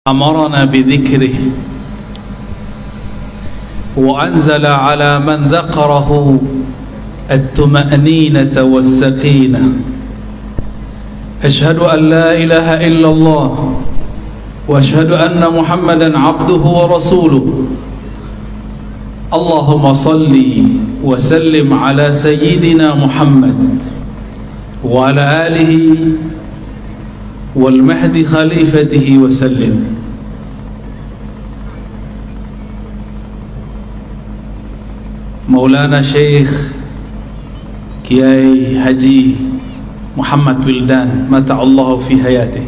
أمرنا بذكره وأنزل على من ذكره الطمأنينة والسكينة. أشهد أن لا إله إلا الله وأشهد أن محمدا عبده ورسوله. اللهم صل وسلم على سيدنا محمد وعلى آله والمهدي خليفته وسلم. Maulana Syekh Kiai Haji Muhammad Wildan mata'allahu fi hayatih,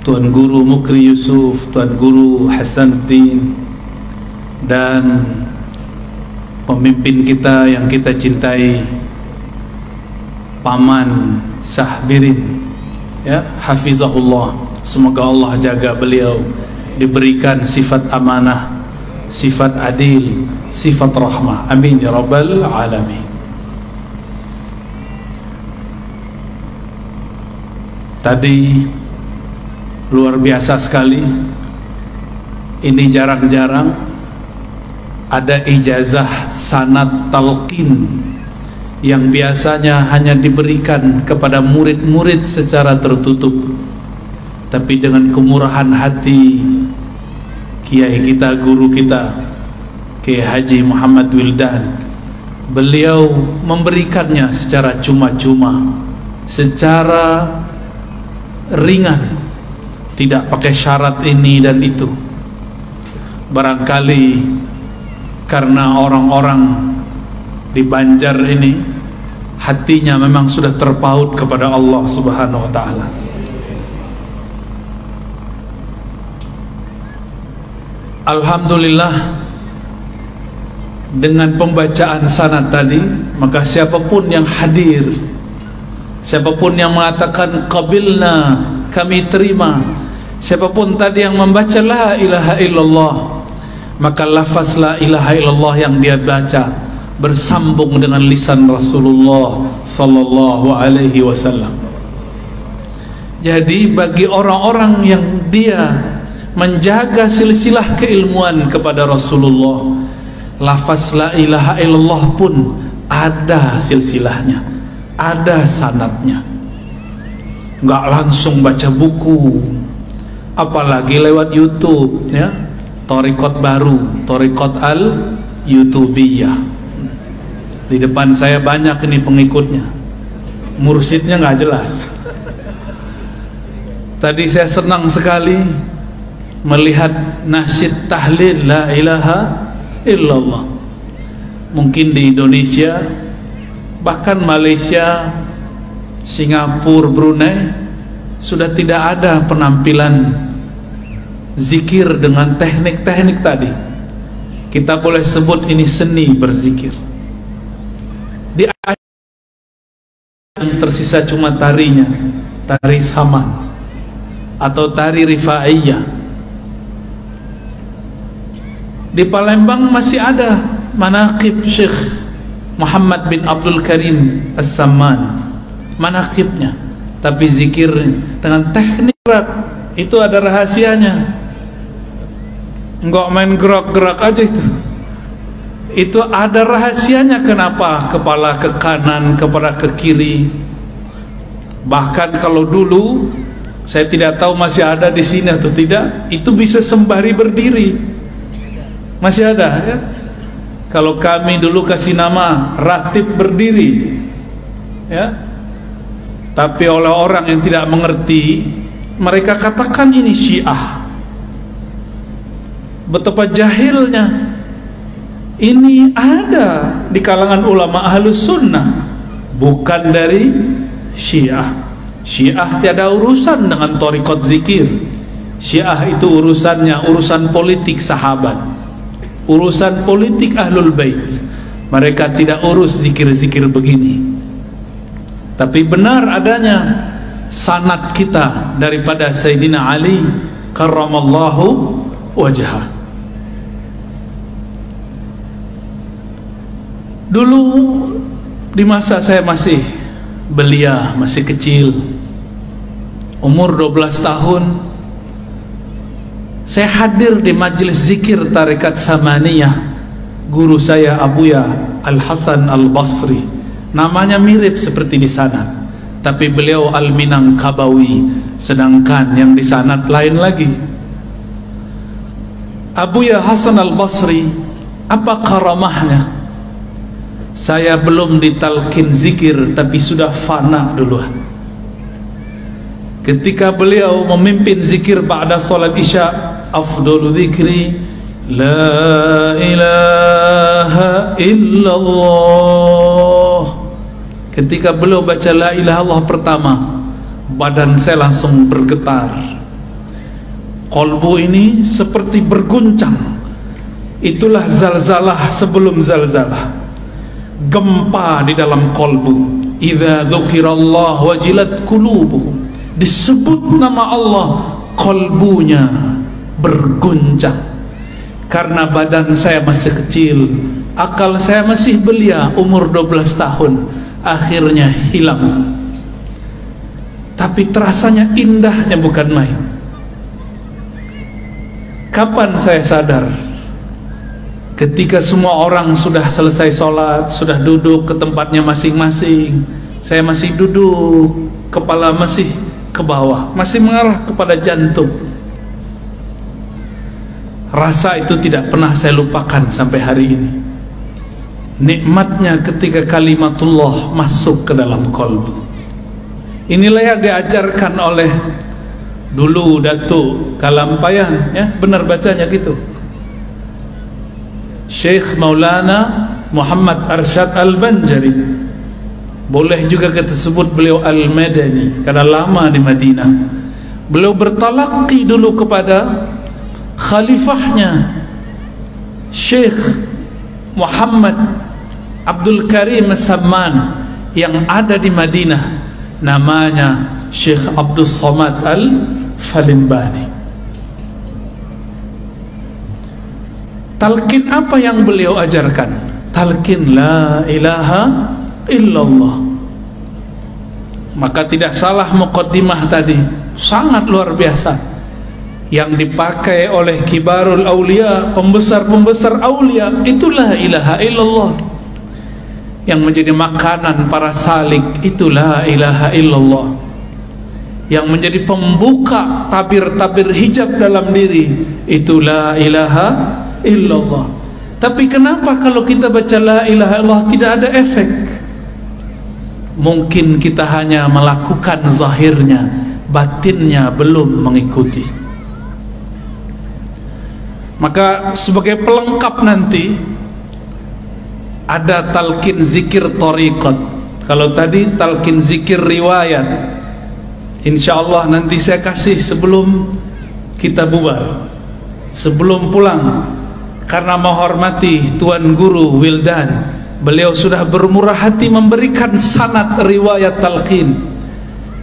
Tuan Guru Mukri Yusuf, Tuan Guru Hasanuddin, dan pemimpin kita yang kita cintai, Paman Sahbirin, ya, hafizahullah. Semoga Allah jaga beliau, diberikan sifat amanah, sifat adil, sifat rahmah. Amin ya rabbal alamin. Tadi luar biasa sekali. Ini jarang-jarang ada ijazah sanad talqin yang biasanya hanya diberikan kepada murid-murid secara tertutup, tapi dengan kemurahan hati Kiai kita, guru kita, Kiai Haji Muhammad Wildan, beliau memberikannya secara cuma-cuma, secara ringan, tidak pakai syarat ini dan itu. Barangkali karena orang-orang di Banjar ini hatinya memang sudah terpaut kepada Allah Subhanahu wa ta'ala. Alhamdulillah, dengan pembacaan sanad tadi, maka siapapun yang hadir, siapapun yang mengatakan qabilna, kami terima, siapapun tadi yang membaca la ilaha illallah, maka lafaz la ilaha illallah yang dia baca bersambung dengan lisan Rasulullah sallallahu alaihi wasallam. Jadi bagi orang-orang yang dia menjaga silsilah keilmuan kepada Rasulullah, lafaz la ilaha illallah pun ada silsilahnya, ada sanadnya. Enggak langsung baca buku, apalagi lewat YouTube, ya. Thariqat baru, Thariqat al-Youtubiyah. Di depan saya banyak ini pengikutnya, mursyidnya nggak jelas. Tadi saya senang sekali melihat nasyid tahlil la ilaha illallah. Mungkin di Indonesia, bahkan Malaysia, Singapura, Brunei sudah tidak ada penampilan zikir dengan teknik-teknik tadi. Kita boleh sebut ini seni berzikir. Di yang tersisa cuma tarinya, tari saman atau tari rifaiyah. Di Palembang masih ada manaqib Syekh Muhammad bin Abdul Karim As-Samman, manaqibnya, tapi zikir dengan teknik gerak itu ada rahasianya. Enggak main gerak-gerak aja itu ada rahasianya. Kenapa kepala ke kanan, kepala ke kiri. Bahkan kalau dulu, saya tidak tahu masih ada di sini atau tidak, itu bisa sembari berdiri, masih ada, ya. Kalau kami dulu kasih nama ratib berdiri, ya. Tapi oleh orang yang tidak mengerti, mereka katakan ini Syiah. Betapa jahilnya. Ini ada di kalangan ulama ahlus sunnah, bukan dari Syiah. Syiah tiada urusan dengan thariqat zikir. Syiah itu urusannya urusan politik sahabat, urusan politik ahlul bait. Mereka tidak urus zikir-zikir begini. Tapi benar adanya sanad kita daripada Sayyidina Ali karramallahu wajhah. Dulu di masa saya masih belia, masih kecil, umur 12 tahun, Saya hadir di majelis zikir Tarekat Samaniyah, guru saya Abuya Al-Hasan Al-Basri. Namanya mirip seperti di sanad, tapi beliau Al-Minangkabawi, sedangkan yang di sanad lain lagi. Abuya Hasan Al-Basri, apa karamahnya? Saya belum ditalkin zikir tapi sudah fana duluan. Ketika beliau memimpin zikir ba'da salat isya, afdalu dzikri la ilaha illallah. Ketika beliau baca la ilaha illallah pertama, badan saya langsung bergetar. Kolbu ini seperti berguncang. Itulah zalzalah sebelum zalzalah, gempa di dalam kolbu. Idza dzukirallah wajilat qulubuhum, disebut nama Allah, kolbunya berguncang. Karena badan saya masih kecil, akal saya masih belia, umur 12 tahun, akhirnya hilang. Tapi terasanya indahnya bukan main. Kapan saya sadar? Ketika semua orang sudah selesai sholat, sudah duduk ke tempatnya masing-masing, saya masih duduk, kepala masih ke bawah, masih mengarah kepada jantung. Rasa itu tidak pernah saya lupakan sampai hari ini. Nikmatnya ketika kalimatullah masuk ke dalam kolbu. Inilah yang diajarkan oleh dulu Datuk Kalampayan, ya, benar bacanya gitu, Syekh Maulana Muhammad Arsyad Al-Banjari. Boleh juga kita sebut beliau Al-Madani karena lama di Madinah. Beliau bertalaqi dulu kepada khalifahnya Syekh Muhammad Abdul Karim As-Samman yang ada di Madinah, namanya Syekh Abdul Somad Al-Falimbani. Talqin apa yang beliau ajarkan? Talqin la ilaha illallah. Maka tidak salah muqaddimah tadi, sangat luar biasa, yang dipakai oleh kibarul aulia, pembesar-pembesar aulia, itulah ilaha illallah. Yang menjadi makanan para salik, itulah ilaha illallah. Yang menjadi pembuka tabir-tabir hijab dalam diri, itulah ilaha illallah. Tapi kenapa kalau kita baca la ilaha illallah tidak ada efek? Mungkin kita hanya melakukan zahirnya, batinnya belum mengikuti. Maka sebagai pelengkap nanti ada talqin zikir thariqat. Kalau tadi talqin zikir riwayat, insyaallah nanti saya kasih sebelum kita bubar, sebelum pulang. Karena menghormati Tuan Guru Wildan, beliau sudah bermurah hati memberikan sanad riwayat talqin.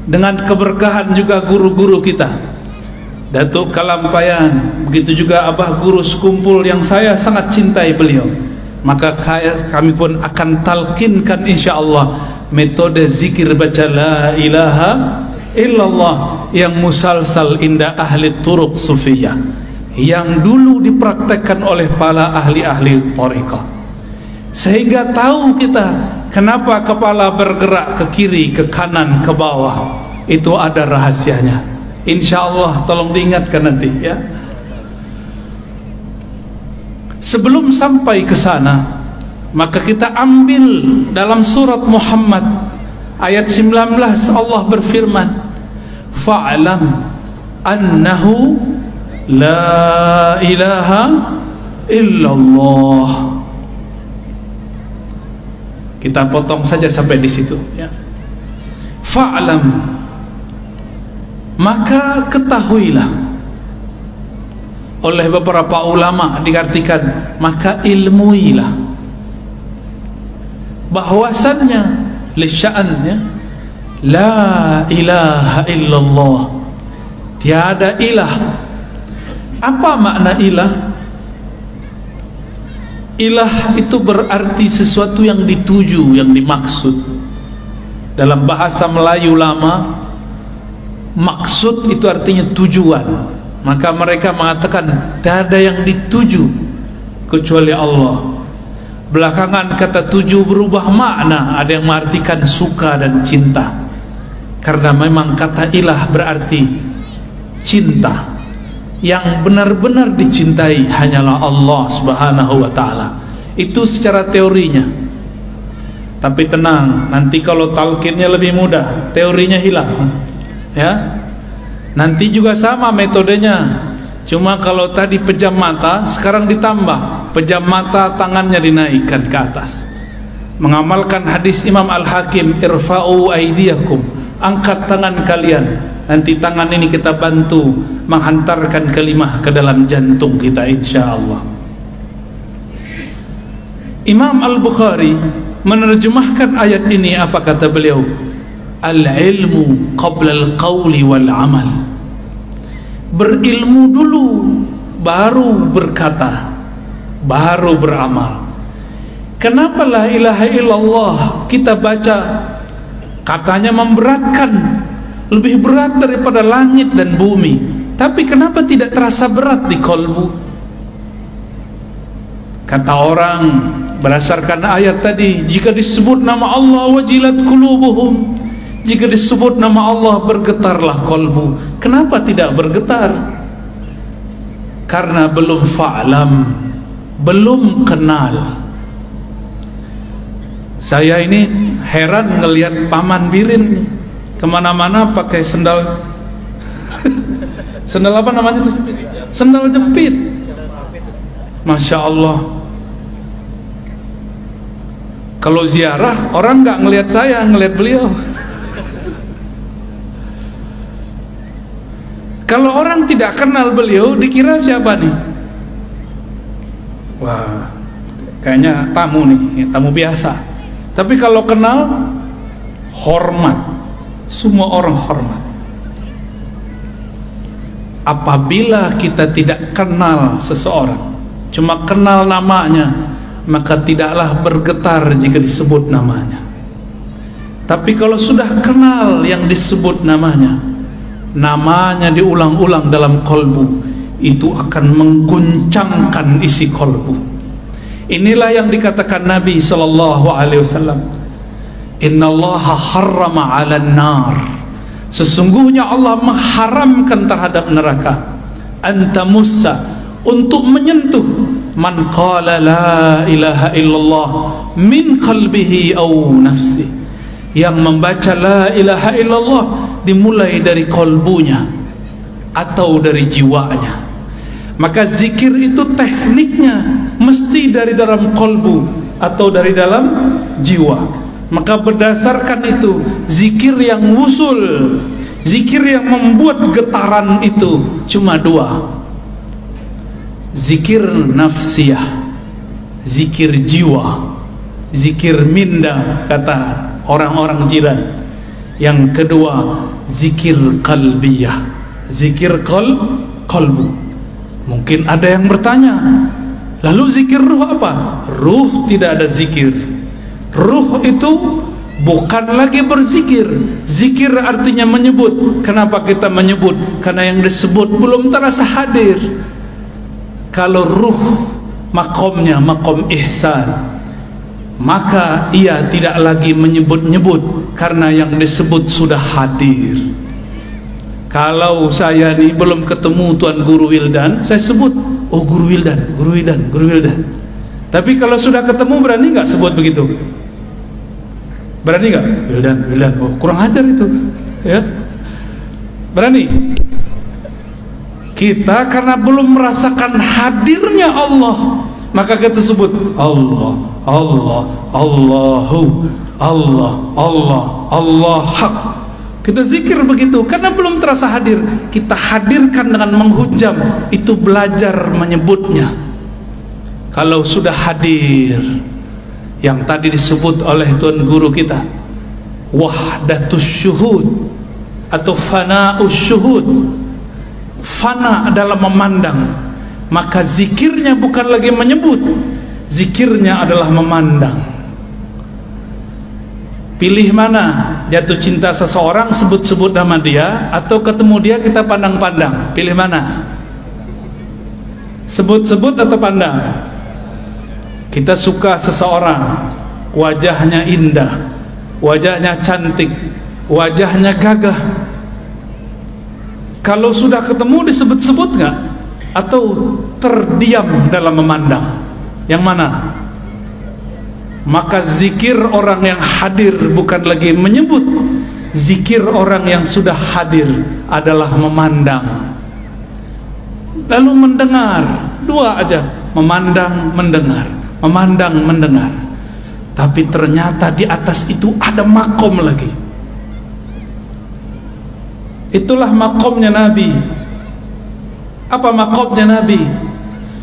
Dengan keberkahan juga guru-guru kita, Datuk Kalampayan, begitu juga Abah Guru Sekumpul yang saya sangat cintai beliau. Maka kami pun akan talqinkan insyaallah metode zikir baca la ilaha illallah yang musalsal inda ahli turuq sufiyah, yang dulu dipraktekkan oleh para ahli-ahli thariqah. Sehingga tahu kita kenapa kepala bergerak ke kiri, ke kanan, ke bawah. Itu ada rahasianya. InsyaAllah tolong diingatkan nanti, ya. Sebelum sampai ke sana, maka kita ambil dalam surat Muhammad ayat 19, Allah berfirman, fa'lam annahu la ilaha illallah. Kita potong saja sampai di situ, ya. Fa'lam, maka ketahuilah. Oleh beberapa ulama diartikan maka ilmuilah, bahwasannya lisya'annya la ilaha illallah, tiada ilah. Apa makna ilah? Ilah itu berarti sesuatu yang dituju, yang dimaksud. Dalam bahasa Melayu lama, maksud itu artinya tujuan, Maka mereka mengatakan tidak ada yang dituju kecuali Allah. Belakangan kata tuju berubah makna, ada yang mengartikan suka dan cinta, karena memang kata ilah berarti cinta. Yang benar-benar dicintai hanyalah Allah Subhanahu wa ta'ala. Itu secara teorinya. Tapi tenang, nanti kalau talqinnya lebih mudah, teorinya hilang, ya. Nanti juga sama metodenya. Cuma kalau tadi pejam mata, sekarang ditambah pejam mata, tangannya dinaikkan ke atas. Mengamalkan hadis Imam Al-Hakim, irfa'u aidiyakum, angkat tangan kalian. Nanti tangan ini kita bantu menghantarkan kalimah ke dalam jantung kita, insyaallah. Imam Al-Bukhari menerjemahkan ayat ini, apa kata beliau? Al-ilmu qabla al-qawli wal-amal. Berilmu dulu, baru berkata, baru beramal. Kenapa la ilaha illallah kita baca katanya memberatkan, lebih berat daripada langit dan bumi, tapi kenapa tidak terasa berat di kolbu? Kata orang berdasarkan ayat tadi, jika disebut nama Allah wajilat qulubuhum, jika disebut nama Allah bergetarlah kolbu. Kenapa tidak bergetar? Karena belum fa'lam, belum kenal. Saya ini heran ngelihat Paman Birin kemana-mana pakai sendal sendal apa namanya tuh? Sendal jepit. Masya Allah. Kalau ziarah orang nggak ngelihat saya, ngelihat beliau. Kalau orang tidak kenal beliau, dikira siapa nih? Wah, kayaknya tamu nih, tamu biasa. Tapi kalau kenal, hormat. Semua orang hormat. Apabila kita tidak kenal seseorang, cuma kenal namanya, maka tidaklah bergetar jika disebut namanya. Tapi kalau sudah kenal yang disebut namanya, namanya diulang-ulang dalam kolbu, itu akan mengguncangkan isi kolbu. Inilah yang dikatakan Nabi SAW, innallaha harrama 'alan nar, sesungguhnya Allah mengharamkan terhadap neraka, antamussa, untuk menyentuh man qala la ilaha illallah min qalbihi aw nafsi, yang membaca la ilaha illallah dimulai dari kolbunya atau dari jiwanya. Maka zikir itu tekniknya mesti dari dalam kolbu atau dari dalam jiwa. Maka berdasarkan itu, zikir yang wusul, zikir yang membuat getaran itu cuma dua. Zikir nafsiyah, zikir jiwa, zikir minda kata orang-orang jiran. Yang kedua, zikir qalbiyah, zikir qalbu. Mungkin ada yang bertanya, lalu zikir ruh apa? Ruh tidak ada zikir. Ruh itu bukan lagi berzikir. Zikir artinya menyebut. Kenapa kita menyebut? Karena yang disebut belum terasa hadir. Kalau ruh makomnya makom ihsan, maka ia tidak lagi menyebut-nyebut karena yang disebut sudah hadir. Kalau saya ini belum ketemu Tuan Guru Wildan, saya sebut, oh Guru Wildan, Guru Wildan, Guru Wildan. Tapi kalau sudah ketemu, berani nggak sebut begitu? Berani nggak? Wildan, Wildan, oh kurang ajar itu, ya. Berani? Kita karena belum merasakan hadirnya Allah, maka kita sebut Allah, Allah, Allahu, Allah, Allah, Allah hak. Kita zikir begitu karena belum terasa hadir. Kita hadirkan dengan menghujam, itu belajar menyebutnya. Kalau sudah hadir, yang tadi disebut oleh Tuan Guru kita, wahdatus syuhud atau fana'us syuhud, fana adalah memandang. Maka zikirnya bukan lagi menyebut, zikirnya adalah memandang. Pilih mana? Jatuh cinta seseorang, sebut-sebut nama dia, atau ketemu dia kita pandang-pandang? Pilih mana? Sebut-sebut atau pandang? Kita suka seseorang, wajahnya indah, wajahnya cantik, wajahnya gagah. Kalau sudah ketemu disebut-sebut nggak? Atau terdiam dalam memandang? Yang mana? Maka zikir orang yang hadir bukan lagi menyebut. Zikir orang yang sudah hadir adalah memandang. Lalu mendengar, dua aja, memandang, mendengar, memandang, mendengar. Tapi ternyata di atas itu ada makom lagi. Itulah makomnya Nabi. Apa makomnya Nabi?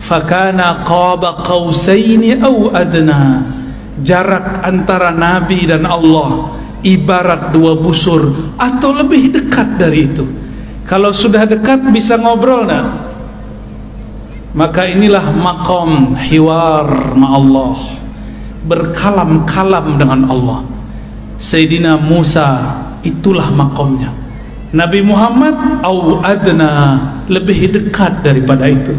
Fakana qaba qausaini aw adna. Jarak antara Nabi dan Allah ibarat dua busur atau lebih dekat dari itu. Kalau sudah dekat bisa ngobrol nah. Maka inilah maqam hiwar ma'allah, berkalam-kalam dengan Allah. Sayyidina Musa itulah maqamnya. Nabi Muhammad au adna, lebih dekat daripada itu.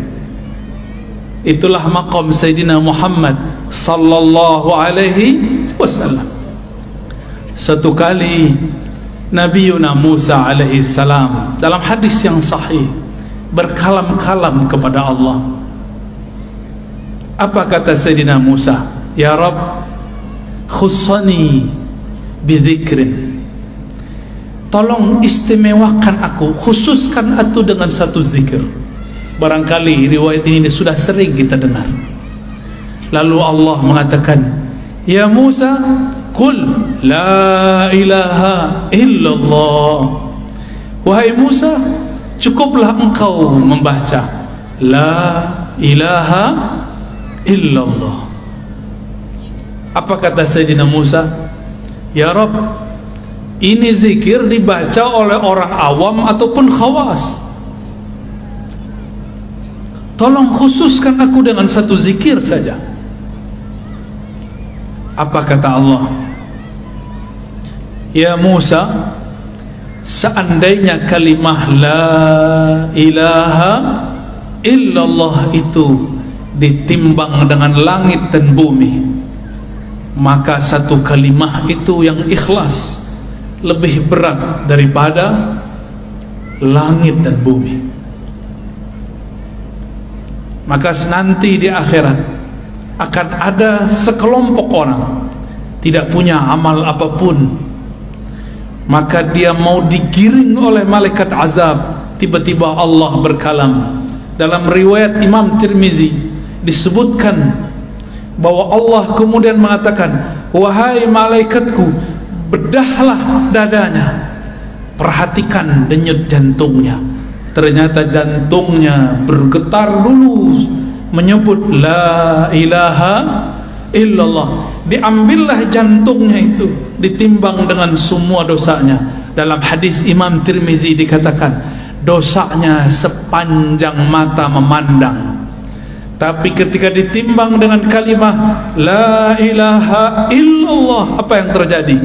Itulah maqam Sayyidina Muhammad sallallahu alaihi wasallam. Satu kali Nabi Musa alaihi salam dalam hadis yang sahih berkalam-kalam kepada Allah. Apa kata Sayyidina Musa? Ya Rabb, khussani bidzikrin. Tolong istimewakan aku, khususkan aku dengan satu zikir. Barangkali riwayat ini sudah sering kita dengar. Lalu Allah mengatakan, ya Musa, qul la ilaha illallah. Wahai Musa, cukuplah engkau membaca la ilaha illallah. Apa kata Sayyidina Musa? Ya Rabb, ini zikir dibaca oleh orang awam ataupun khawas. Tolong khususkan aku dengan satu zikir saja. Apa kata Allah? Ya Musa, seandainya kalimah la ilaha illallah itu ditimbang dengan langit dan bumi, maka satu kalimah itu yang ikhlas lebih berat daripada langit dan bumi. Maka nanti di akhirat akan ada sekelompok orang tidak punya amal apapun, maka dia mau digiring oleh malaikat azab. Tiba-tiba Allah berkalam. Dalam riwayat Imam Tirmizi disebutkan bahwa Allah kemudian mengatakan, wahai malaikatku, bedahlah dadanya, perhatikan denyut jantungnya. Ternyata jantungnya bergetar dulu menyebut la ilaha illallah. Diambillah jantungnya itu, ditimbang dengan semua dosanya. Dalam hadis Imam Tirmizi dikatakan, dosanya sepanjang mata memandang. Tapi ketika ditimbang dengan kalimah la ilaha illallah, apa yang terjadi?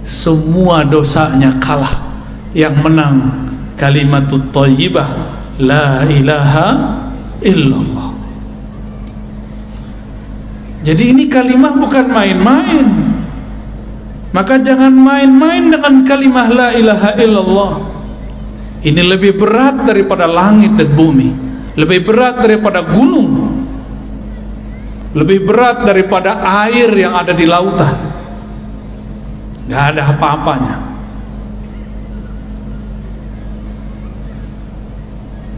Semua dosanya kalah. Yang menang kalimatut thayyibah la ilaha illallah. Jadi ini kalimah bukan main-main. Maka jangan main-main dengan kalimah la ilaha illallah. Ini lebih berat daripada langit dan bumi, lebih berat daripada gunung, lebih berat daripada air yang ada di lautan. Gak ada apa-apanya.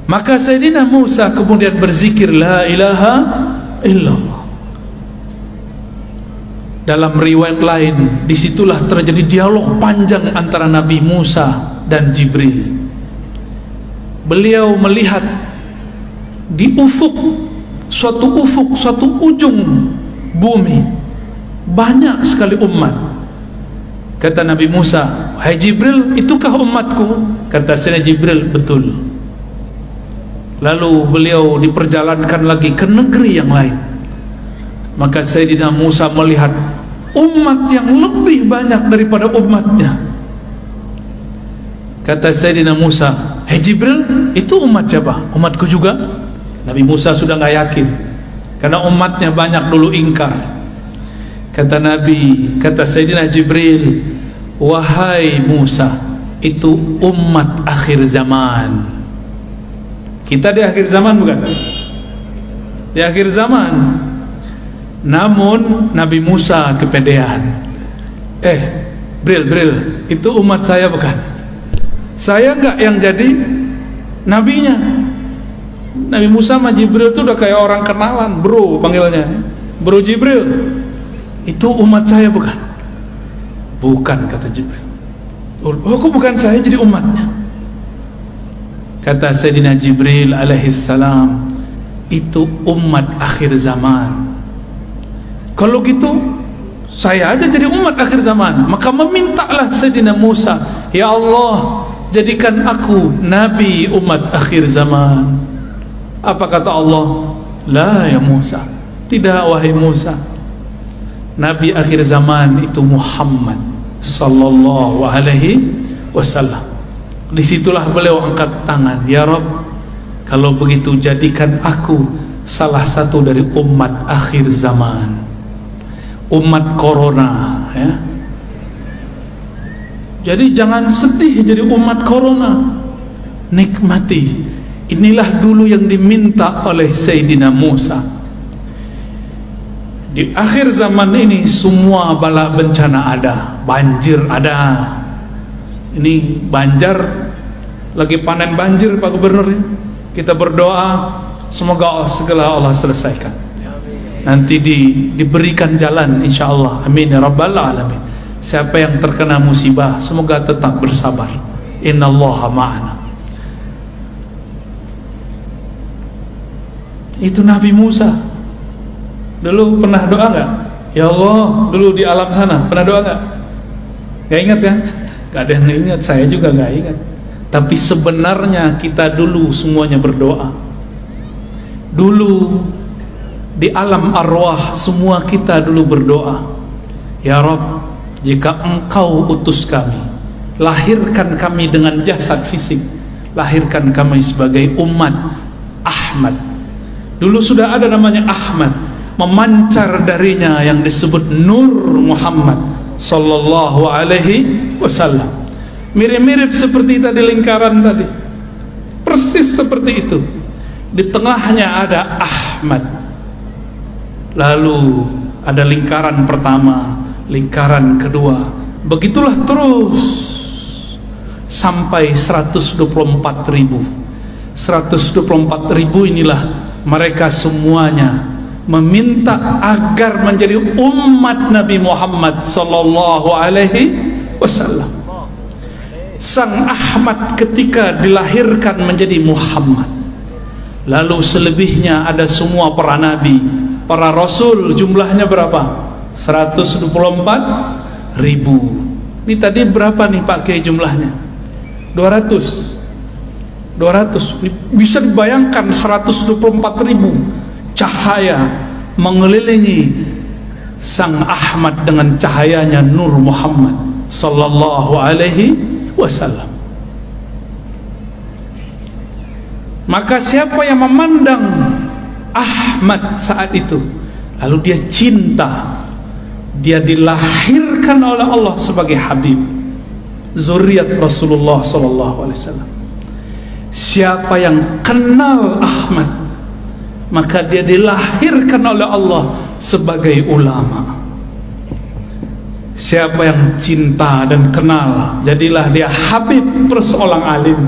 Maka Sayyidina Musa kemudian berzikir la ilaha illallah. Dalam riwayat lain, disitulah terjadi dialog panjang antara Nabi Musa dan Jibril. Beliau melihat di suatu ujung bumi, banyak sekali umat. Kata Nabi Musa, wahai Jibril, itukah umatku? Kata Sayyidina Jibril, betul. Lalu beliau diperjalankan lagi ke negeri yang lain. Maka Sayyidina Musa melihat umat yang lebih banyak daripada umatnya. Kata Sayyidina Musa, "Hei Jibril, itu umat siapa? Umatku juga?" Nabi Musa sudah nggak yakin karena umatnya banyak dulu ingkar. Kata Sayyidina Jibril, "Wahai Musa, itu umat akhir zaman." Kita di akhir zaman bukan? Di akhir zaman. Namun Nabi Musa kepedean. Bril, itu umat saya bukan? Saya enggak yang jadi nabinya. Nabi Musa sama Jibril itu udah kayak orang kenalan, bro panggilnya. Bro Jibril, itu umat saya bukan? Bukan, kata Jibril. Oh, kok bukan saya jadi umatnya? Kata Sayyidina Jibril alaihissalam, itu umat akhir zaman. Kalau gitu saya aja jadi umat akhir zaman. Maka memintalah Sayyidina Musa, "Ya Allah, jadikan aku nabi umat akhir zaman." Apa kata Allah? "La ya Musa, tidak wahai Musa. Nabi akhir zaman itu Muhammad sallallahu alaihi wasallam." Disitulah beliau angkat tangan, "Ya Rabb, kalau begitu jadikan aku salah satu dari umat akhir zaman, umat corona." Ya. Jadi jangan sedih jadi umat corona, nikmati. Inilah dulu yang diminta oleh Sayyidina Musa. Di akhir zaman ini semua bala bencana ada, banjir ada. Ini Banjar lagi panen banjir, Pak Gubernur. Kita berdoa semoga segala Allah selesaikan. Nanti diberikan jalan insyaallah. Amin ya rabbal alamin. Siapa yang terkena musibah semoga tetap bersabar. Innallaha ma'ana. Itu Nabi Musa. Dulu pernah doa nggak? Ya Allah, dulu di alam sana pernah doa nggak? Nggak ingat kan? Gak ada yang ingat, saya juga nggak ingat. Tapi sebenarnya kita dulu semuanya berdoa. Dulu di alam arwah semua kita dulu berdoa, "Ya Rabb, jika Engkau utus kami, lahirkan kami dengan jasad fisik, lahirkan kami sebagai umat Ahmad." Dulu sudah ada namanya Ahmad, memancar darinya yang disebut Nur Muhammad sallallahu alaihi wasallam. Mirip-mirip seperti tadi lingkaran tadi, persis seperti itu. Di tengahnya ada Ahmad, lalu ada lingkaran pertama, lingkaran kedua, begitulah terus sampai 124.000. 124.000 inilah mereka semuanya meminta agar menjadi umat Nabi Muhammad sallallahu alaihi wasallam. Sang Ahmad ketika dilahirkan menjadi Muhammad. Lalu selebihnya ada semua para nabi, para rasul, jumlahnya berapa? 124.000. Ini tadi berapa nih Pak Kiai jumlahnya? 200. Bisa dibayangkan 124.000 cahaya mengelilingi Sang Ahmad dengan cahayanya Nur Muhammad sallallahu alaihi wasallam. Maka siapa yang memandang Ahmad saat itu, lalu dia cinta, dia dilahirkan oleh Allah sebagai Habib, zuriat Rasulullah sallallahu alaihi wasallam. Siapa yang kenal Ahmad, maka dia dilahirkan oleh Allah sebagai ulama. Siapa yang cinta dan kenal, jadilah dia Habib plus orang alim.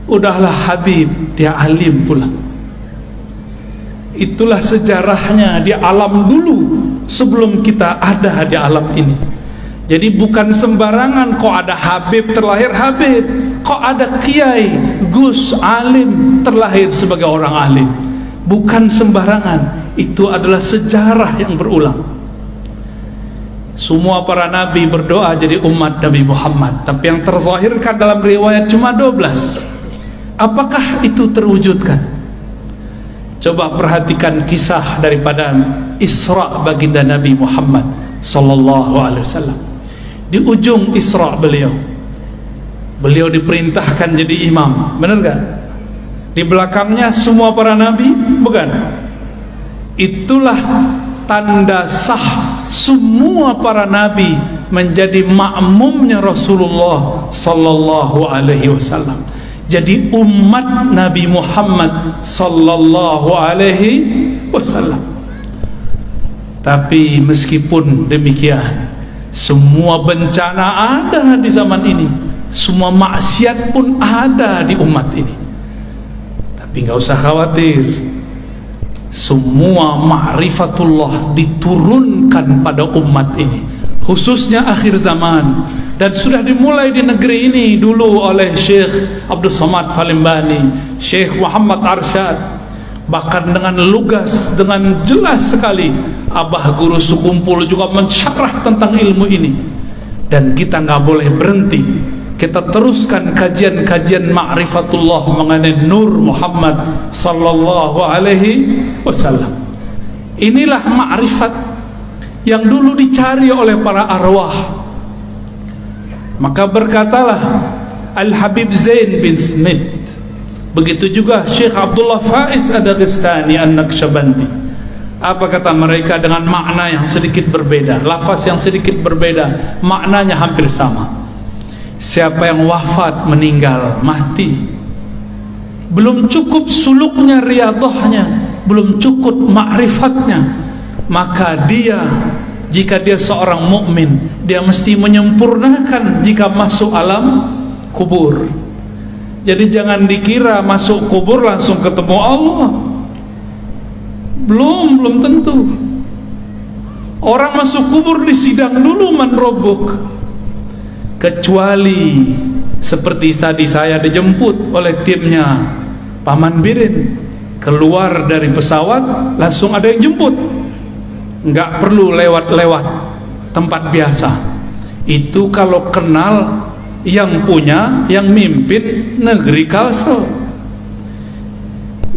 Udahlah Habib, dia alim pula. Itulah sejarahnya di alam dulu sebelum kita ada di alam ini. Jadi bukan sembarangan kok ada Habib terlahir Habib, kok ada Kiai, Gus, alim terlahir sebagai orang alim. Bukan sembarangan, itu adalah sejarah yang berulang. Semua para nabi berdoa jadi umat Nabi Muhammad, tapi yang terzahirkan dalam riwayat cuma 12. Apakah itu terwujudkan? Coba perhatikan kisah daripada Isra baginda Nabi Muhammad sallallahu alaihi wasallam. Di ujung Isra beliau diperintahkan jadi imam, benar gak? Di belakangnya semua para nabi, bukan? Itulah tanda sah semua para nabi menjadi makmumnya Rasulullah sallallahu alaihi wasallam. Jadi umat Nabi Muhammad sallallahu alaihi wasallam. Tapi meskipun demikian, semua bencana ada di zaman ini, semua maksiat pun ada di umat ini. Tapi nggak usah khawatir, semua ma'rifatullah diturunkan pada umat ini, khususnya akhir zaman. Dan sudah dimulai di negeri ini dulu oleh Syekh Abdul Somad Falimbani, Syekh Muhammad Arsyad, bahkan dengan lugas, dengan jelas sekali Abah Guru Sukumpul juga mensyarah tentang ilmu ini. Dan kita nggak boleh berhenti, kita teruskan kajian-kajian ma'rifatullah mengenai Nur Muhammad sallallahu alaihi wasallam. Inilah ma'rifat yang dulu dicari oleh para arwah. Maka berkatalah Al-Habib Zain bin Smith, begitu juga Syekh Abdullah Faiz Ad-Daghestani An-Naqsyabandi. Apa kata mereka? Dengan makna yang sedikit berbeda, lafaz yang sedikit berbeda, maknanya hampir sama. Siapa yang wafat, meninggal, mati, belum cukup suluknya, riyadhahnya, belum cukup ma'rifatnya, maka dia, jika dia seorang mukmin, dia mesti menyempurnakan jika masuk alam kubur. Jadi jangan dikira masuk kubur langsung ketemu Allah. Belum tentu. Orang masuk kubur disidang dulu, man rabbuk. Kecuali seperti tadi saya dijemput oleh timnya Paman Birin, keluar dari pesawat langsung ada yang jemput, nggak perlu lewat-lewat tempat biasa. Itu kalau kenal yang punya, yang mimpin negeri Kalsel,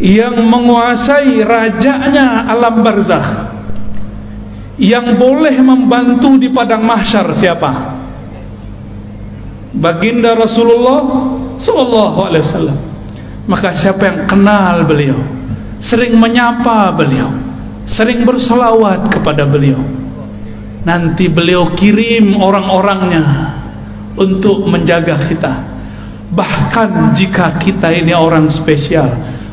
yang menguasai rajanya alam barzakh, yang boleh membantu di padang mahsyar siapa? Baginda Rasulullah sallallahu alaihi wasallam. Maka siapa yang kenal beliau, sering menyapa beliau, sering bersolawat kepada beliau, nanti beliau kirim orang-orangnya untuk menjaga kita. Bahkan jika kita ini orang spesial,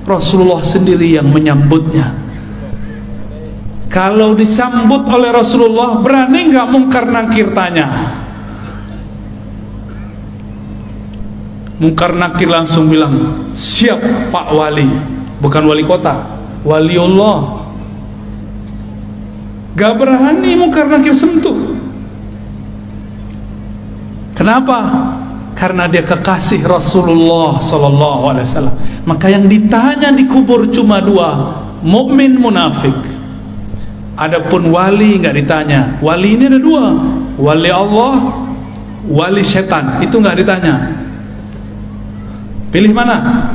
Rasulullah sendiri yang menyambutnya. Kalau disambut oleh Rasulullah, berani nggak mungkar nakir tanya? Mungkar nakir langsung bilang, siap Pak Wali. Bukan wali kota, waliullah. Gak berani mungkar nakir sentuh. Kenapa? Karena dia kekasih Rasulullah sallallahu alaihi wasallam. Maka yang ditanya di kubur cuma dua, mukmin, munafik. Adapun wali nggak ditanya. Wali ini ada dua, wali Allah, wali setan. Itu nggak ditanya. Pilih mana?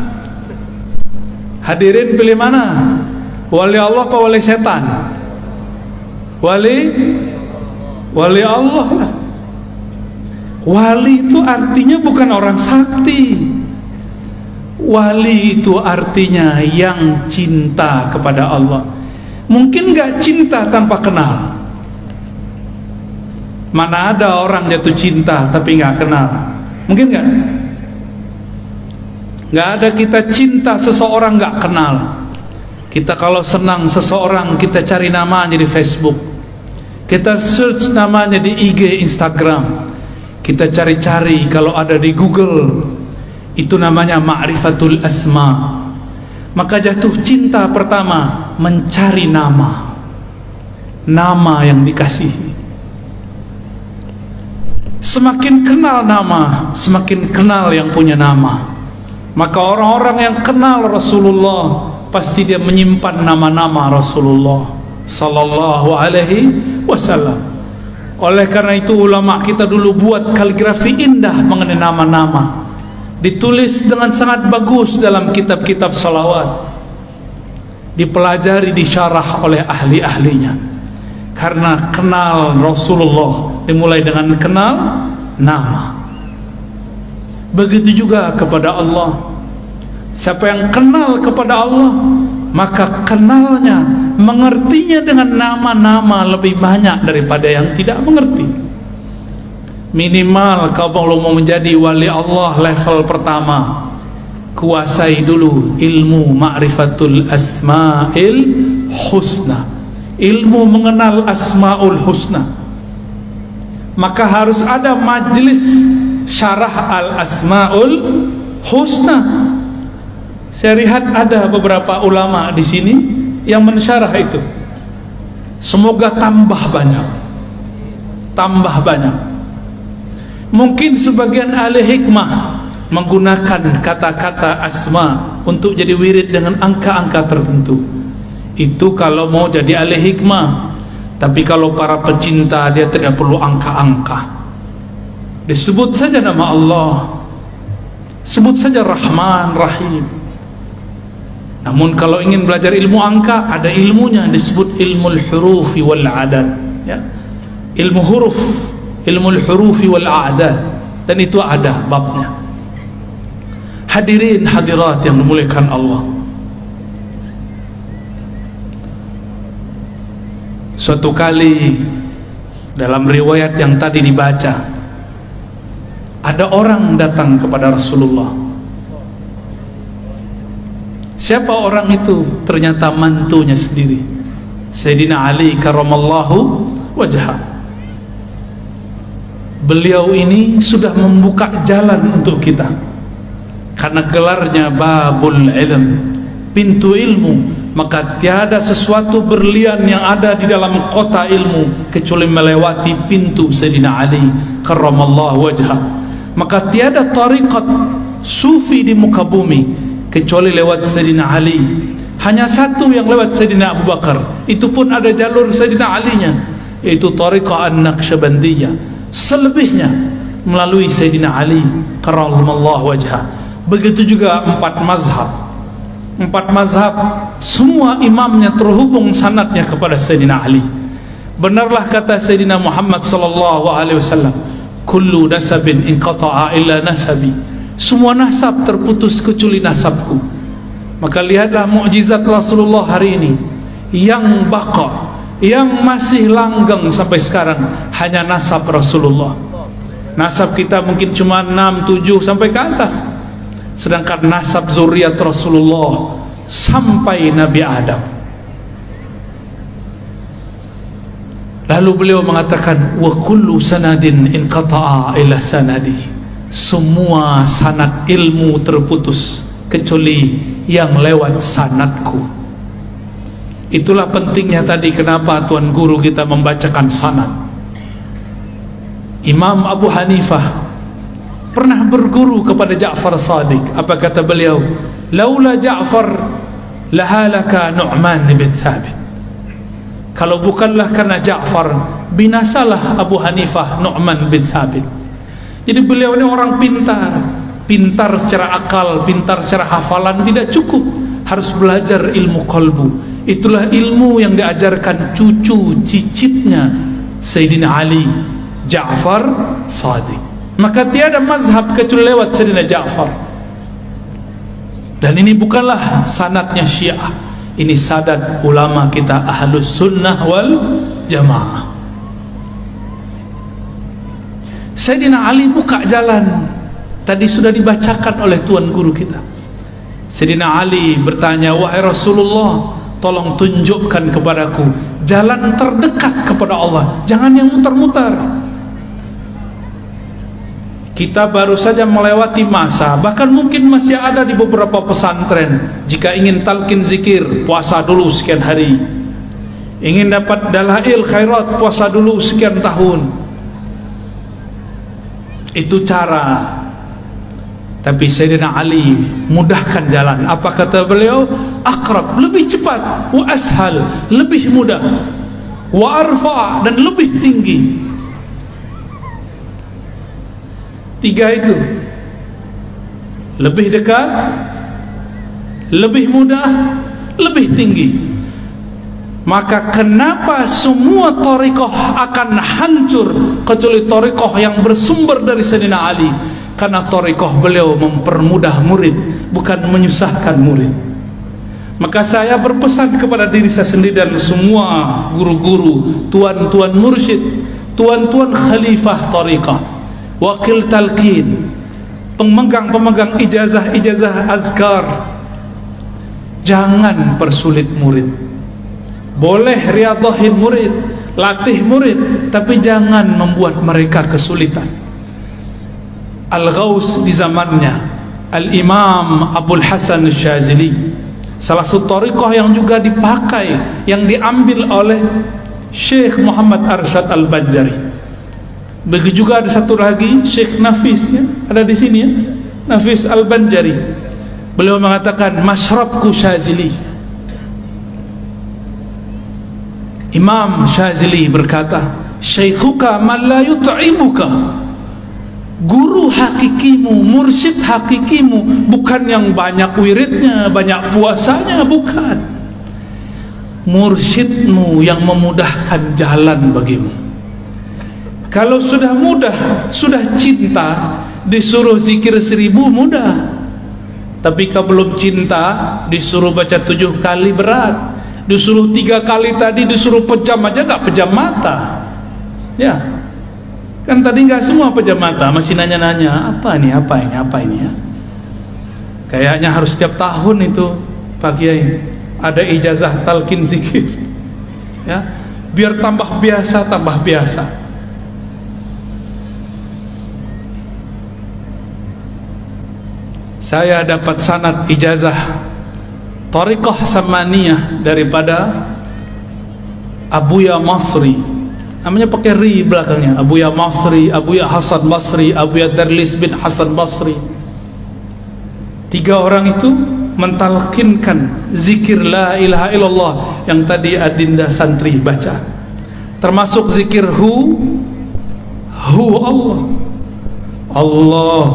Hadirin pilih mana? Wali Allah apa wali setan? Wali Allah lah. Wali itu artinya bukan orang sakti. Wali itu artinya yang cinta kepada Allah. Mungkin gak cinta tanpa kenal? Mana ada orang jatuh cinta tapi gak kenal? Mungkin gak? Gak ada kita cinta seseorang gak kenal. Kita kalau senang seseorang, kita cari namanya di Facebook, kita search namanya di IG, Instagram, kita cari-cari kalau ada di Google. Itu namanya ma'rifatul asma. Maka jatuh cinta pertama mencari nama, nama yang dikasihi. Semakin kenal nama, semakin kenal yang punya nama. Maka orang-orang yang kenal Rasulullah pasti dia menyimpan nama-nama Rasulullah sallallahu alaihi wasallam. Oleh karena itu ulama kita dulu buat kaligrafi indah mengenai nama-nama, ditulis dengan sangat bagus dalam kitab-kitab salawat, dipelajari, disyarah oleh ahli-ahlinya. Karena kenal Rasulullah dimulai dengan kenal nama. Begitu juga kepada Allah. Siapa yang kenal kepada Allah, maka kenalnya, mengertinya dengan nama-nama lebih banyak daripada yang tidak mengerti. Minimal kalau mau menjadi wali Allah level pertama, kuasai dulu ilmu ma'rifatul asma'il husna, ilmu mengenal asma'ul husna. Maka harus ada majlis syarah al asma'ul husna. Saya lihat ada beberapa ulama di sini yang mensyarah itu. Semoga tambah banyak, tambah banyak. Mungkin sebagian ahli hikmah menggunakan kata-kata asma untuk jadi wirid dengan angka-angka tertentu. Itu kalau mau jadi ahli hikmah. Tapi kalau para pecinta, dia tidak perlu angka-angka. Disebut saja nama Allah, sebut saja Rahman, Rahim. Namun kalau ingin belajar ilmu angka, ada ilmunya, disebut ilmu al-hurufi wal adad, ya. Ilmu huruf, ilmu al-hurufi wal a'dad, dan itu ada babnya. Hadirin hadirat yang dimuliakan Allah, suatu kali dalam riwayat yang tadi dibaca, ada orang datang kepada Rasulullah. Siapa orang itu? Ternyata mantunya sendiri, Sayyidina Ali karramallahu wajhah. Beliau ini sudah membuka jalan untuk kita, karena gelarnya babul ilm, pintu ilmu. Maka tiada sesuatu berlian yang ada di dalam kota ilmu kecuali melewati pintu Sayyidina Ali karramallahu wajhah. Maka tiada tariqat sufi di muka bumi kecuali lewat Sayyidina Ali. Hanya satu yang lewat Sayyidina Abu Bakar, itu pun ada jalur Sayyidina Ali-nya, yaitu tariqah an-Naqsyabandiyah. Selebihnya melalui Sayyidina Ali karramallahu wajhah. Begitu juga 4 mazhab. 4 mazhab semua imamnya terhubung sanadnya kepada Sayyidina Ali. Benarlah kata Sayyidina Muhammad sallallahu alaihi wasallam, kullu nasabin inqata'a illa nasabi. Semua nasab terputus kecuali nasabku. Maka lihatlah mukjizat Rasulullah hari ini, yang baqa, yang masih langgeng sampai sekarang, hanya nasab Rasulullah. Nasab kita mungkin cuma 6, 7 sampai ke atas, sedangkan nasab zuriat Rasulullah sampai Nabi Adam. Lalu beliau mengatakan, wa kullu sanadin inqata'a ila sanadi. Semua sanad ilmu terputus kecuali yang lewat sanadku. Itulah pentingnya tadi kenapa Tuan Guru kita membacakan sanad. Imam Abu Hanifah pernah berguru kepada Ja'far Shadiq. Apa kata beliau? Laula Ja'far lahalaka Nu'man bin Thabit. Kalau bukanlah karena Ja'far, binasalah Abu Hanifah Nu'man bin Thabit. Jadi beliau ini orang pintar. Pintar secara akal, pintar secara hafalan tidak cukup, harus belajar ilmu qalbu. Itulah ilmu yang diajarkan cucu cicitnya Sayyidina Ali, Ja'far Shadiq. Maka tiada mazhab kecuali lewat Sayyidina Ja'far. Dan ini bukanlah sanadnya Syiah, ini sanad ulama kita Ahlus Sunnah wal Jamaah. Sayyidina Ali buka jalan, tadi sudah dibacakan oleh Tuan Guru kita. Sayyidina Ali bertanya, wahai Rasulullah, tolong tunjukkan kepadaku jalan terdekat kepada Allah, jangan yang mutar-mutar. Kita baru saja melewati masa, bahkan mungkin masih ada di beberapa pesantren, jika ingin talqin zikir, puasa dulu sekian hari. Ingin dapat dalail khairat, puasa dulu sekian tahun. Itu cara. Tapi Sayyidina Ali mudahkan jalan. Apa kata beliau? Aqrab, lebih cepat, wa ashal, lebih mudah, wa arfa, dan lebih tinggi. 3 itu, lebih dekat, lebih mudah, lebih tinggi. Maka kenapa semua thariqah akan hancur kecuali thariqah yang bersumber dari Sayyidina Ali? Karena thariqah beliau mempermudah murid, bukan menyusahkan murid. Maka saya berpesan kepada diri saya sendiri dan semua guru-guru, tuan-tuan mursyid, tuan-tuan khalifah thariqah, wakil talqin, pemegang ijazah azkar, jangan persulit murid. Boleh riyadhahin murid, latih murid, tapi jangan membuat mereka kesulitan. Al-Ghaus di zamannya Al-Imam Abul Hasan Syazili, salah satu thariqah yang juga dipakai, yang diambil oleh Syekh Muhammad Arsyad Al-Banjari. Begitu juga ada satu lagi Syekh Nafis, ya, ada di sini, ya, Nafis Al-Banjari. Beliau mengatakan masyrabku Syazili. Imam Syazili berkata, syaikhuka man la yut'imuka. Guru hakikimu, mursyid hakikimu bukan yang banyak wiridnya, banyak puasanya, bukan. Mursyidmu yang memudahkan jalan bagimu. Kalau sudah mudah, sudah cinta, disuruh zikir 1000 mudah. Tapi kalau belum cinta, disuruh baca 7 kali berat. Disuruh 3 kali tadi, disuruh pejam aja gak pejam mata. Ya, kan tadi nggak semua pejam mata, masih nanya-nanya apa ini ya. Kayaknya harus setiap tahun itu Pak Kiai ada ijazah talqin zikir, ya, biar tambah biasa. Saya dapat sanad ijazah thariqah samaniyah daripada Abuya Masri, namanya pakai ri belakangnya, Abuya Masri, Abuya Hasan Basri, Abuya Darlis bin Hasan Basri. 3 orang itu mentalkinkan zikir la ilaha illallah yang tadi adinda santri baca, termasuk zikir hu Allah,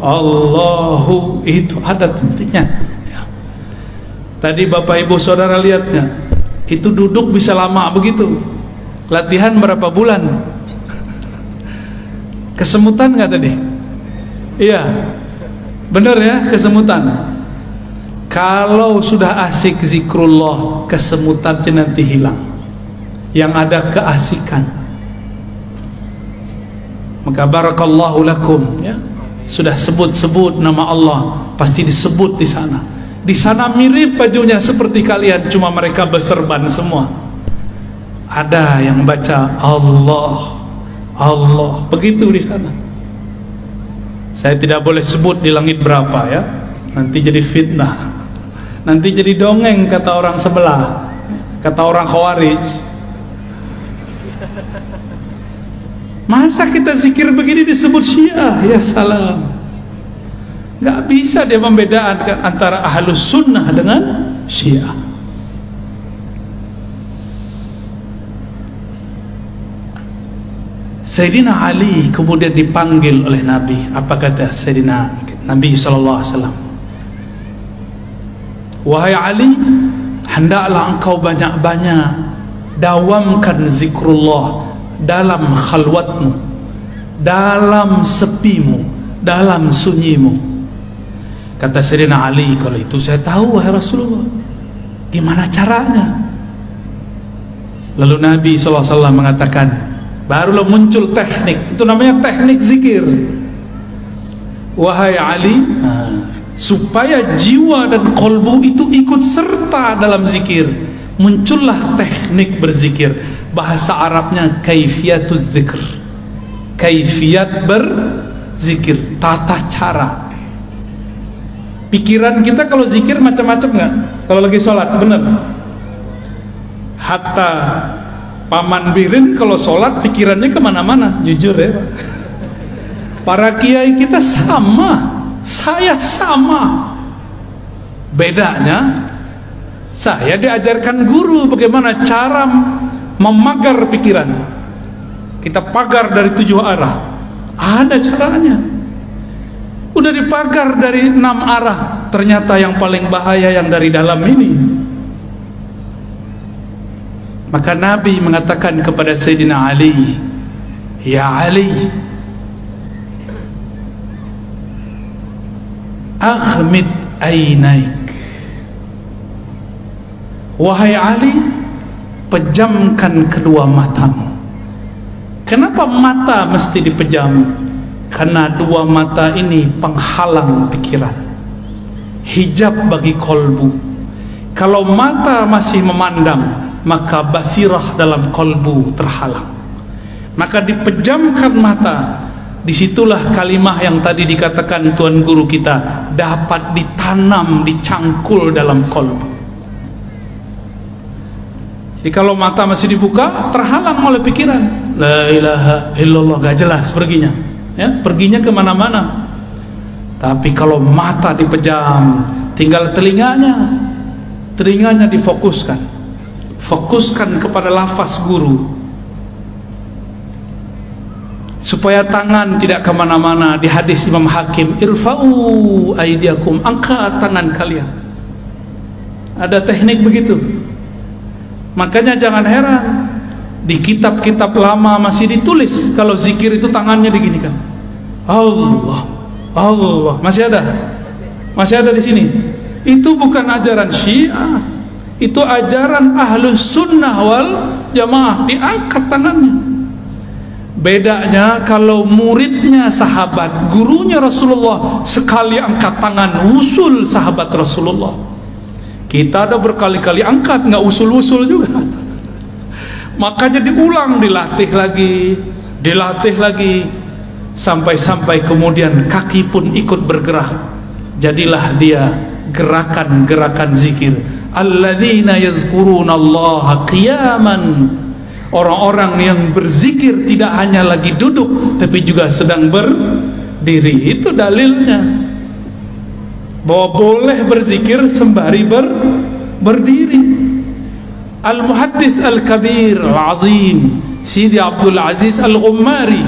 Allahu, itu ada titiknya, ya. Tadi Bapak Ibu Saudara lihatnya, itu duduk bisa lama begitu. Latihan berapa bulan? Kesemutan nggak tadi? Iya, bener ya, kesemutan. Kalau sudah asik zikrullah, kesemutannya nanti hilang. Yang ada keasikan. Maka barakallahu lakum, ya. Sudah sebut-sebut nama Allah, pasti disebut di sana. Di sana mirip bajunya seperti kalian, cuma mereka berserban semua. Ada yang baca Allah, begitu di sana. Saya tidak boleh sebut di langit berapa, ya, nanti jadi fitnah, nanti jadi dongeng kata orang sebelah, kata orang Khawarij. Masa kita zikir begini disebut Syiah? Ya salam. Gak bisa dia membedakan antara Ahlus Sunnah dengan Syiah. Sayyidina Ali kemudian dipanggil oleh Nabi. Apa kata Sayyidina Nabi SAW? Wahai Ali, hendaklah engkau banyak-banyak dawamkan zikrullah dalam khalwatmu, dalam sepimu, dalam sunyimu. Kata Sayyidina Ali, kalau itu saya tahu wahai Rasulullah, gimana caranya? Lalu Nabi SAW mengatakan, barulah muncul teknik, itu namanya teknik zikir. Wahai Ali, supaya jiwa dan kolbu itu ikut serta dalam zikir, muncullah teknik berzikir. Bahasa Arabnya kaifiyatuz zikr, kaifiyat berzikir, tata cara. Pikiran kita kalau zikir macam-macam nggak? Kalau lagi sholat, benar? Hatta Paman Birin kalau sholat pikirannya kemana-mana, jujur ya Pak. Para kiai kita sama, saya sama. Bedanya, saya diajarkan guru bagaimana cara memagar pikiran. Kita pagar dari 7 arah, ada caranya. Udah dipagar dari 6 arah, ternyata yang paling bahaya yang dari dalam ini. Maka Nabi mengatakan kepada Sayyidina Ali, "Ya Ali, aghmid ainaik." Wahai Ali, pejamkan kedua matamu. Kenapa mata mesti dipejam? Karena dua mata ini penghalang pikiran, hijab bagi kolbu. Kalau mata masih memandang, maka basirah dalam kolbu terhalang. Maka dipejamkan mata. Disitulah kalimah yang tadi dikatakan Tuan Guru kita dapat ditanam, dicangkul dalam kolbu. Jadi kalau mata masih dibuka, terhalang oleh pikiran. La ilaha illallah, gak jelas perginya, ya, perginya kemana-mana. Tapi kalau mata dipejam, tinggal telinganya difokuskan, fokuskan kepada lafaz guru, supaya tangan tidak kemana-mana. Di hadis Imam Hakim, irfa'u aidiakum, angkat tangan kalian. Ada teknik begitu. Makanya jangan heran, di kitab-kitab lama masih ditulis kalau zikir itu tangannya diginikan. Allah, Allah, masih ada di sini. Itu bukan ajaran Syiah, itu ajaran Ahlus Sunnah wal Jamaah. Diangkat tangannya. Bedanya kalau muridnya sahabat, gurunya Rasulullah, sekali angkat tangan usul sahabat Rasulullah. Kita ada berkali-kali angkat, nggak usul-usul juga. Makanya diulang, dilatih lagi, sampai kemudian kaki pun ikut bergerak. Jadilah dia gerakan-gerakan zikir. Alladzina yazkurunallaha qiyaman. Orang-orang yang berzikir tidak hanya lagi duduk, tapi juga sedang berdiri. Itu dalilnya bahwa boleh berzikir sembari berdiri. Al-Muhaddis Al-Kabir Al-Azim Sidi Abdul Aziz Al-Ghummari,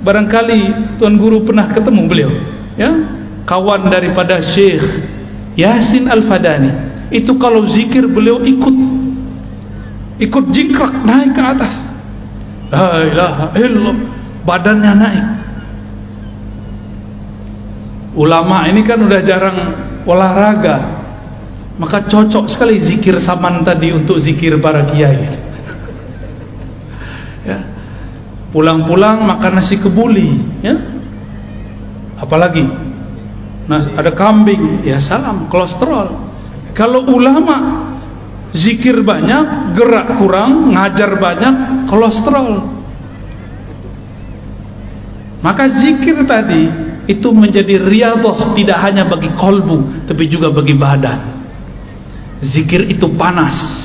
barangkali Tuan Guru pernah ketemu beliau, ya, kawan daripada Syekh Yasin Al-Fadani. Itu kalau zikir beliau ikut jingkrak naik ke atas. La ilaha illallah, badannya naik. Ulama ini kan udah jarang olahraga, maka cocok sekali zikir saman tadi untuk zikir para kiai. Ya. Pulang-pulang makan nasi kebuli, ya. Apalagi ada kambing, ya salam, kolesterol. Kalau ulama zikir banyak, gerak kurang, ngajar banyak, kolesterol. Maka zikir tadi itu menjadi riyadhah, tidak hanya bagi kolbu tapi juga bagi badan. Zikir itu panas.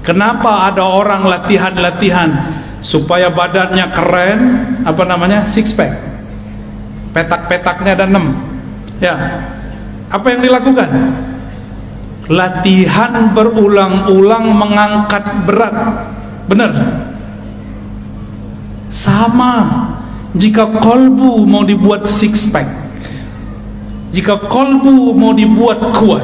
Kenapa ada orang latihan supaya badannya keren, apa namanya, six pack, petak-petaknya ada 6, ya. Apa yang dilakukan? Latihan berulang-ulang mengangkat berat. Benar? Sama jika kolbu mau dibuat six pack, jika kolbu mau dibuat kuat,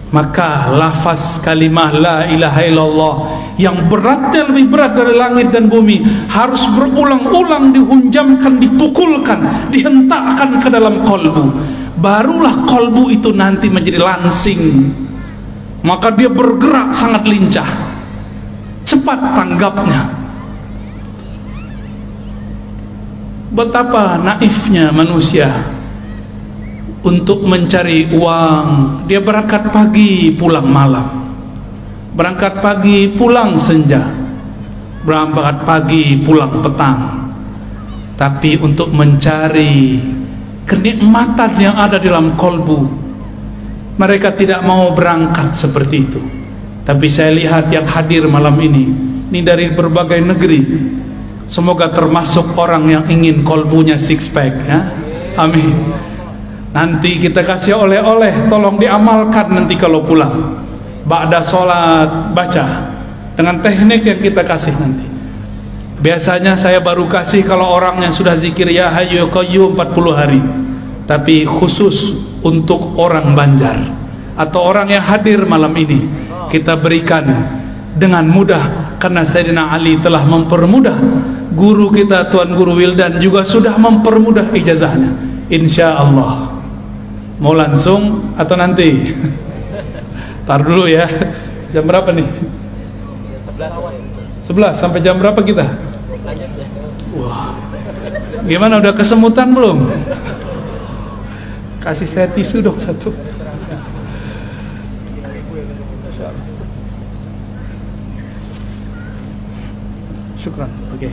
maka lafaz kalimah la ilaha illallah yang beratnya lebih berat dari langit dan bumi harus berulang-ulang dihunjamkan, dipukulkan, dihentakkan ke dalam kolbu. Barulah kolbu itu nanti menjadi langsing, maka dia bergerak sangat lincah, cepat tanggapnya. Betapa naifnya manusia untuk mencari uang. Dia berangkat pagi pulang malam, berangkat pagi pulang senja, berangkat pagi pulang petang. Tapi untuk mencari kenikmatan yang ada dalam kolbu, mereka tidak mau berangkat seperti itu. Tapi saya lihat yang hadir malam ini dari berbagai negeri. Semoga termasuk orang yang ingin kolbunya six pack, ya. Amin. Nanti kita kasih oleh-oleh, tolong diamalkan nanti kalau pulang. Ba'da sholat baca dengan teknik yang kita kasih nanti. Biasanya saya baru kasih kalau orang yang sudah zikir ya hayyu ya qayyum 40 hari. Tapi khusus untuk orang Banjar atau orang yang hadir malam ini, kita berikan dengan mudah karena Sayyidina Ali telah mempermudah. Guru kita Tuan Guru Wildan juga sudah mempermudah ijazahnya. Insya Allah. Mau langsung atau nanti? Tar dulu ya. Jam berapa nih? 11 sampai jam berapa kita? Wah, gimana, udah kesemutan belum? Kasih saya tisu dong satu. Syukran. Oke.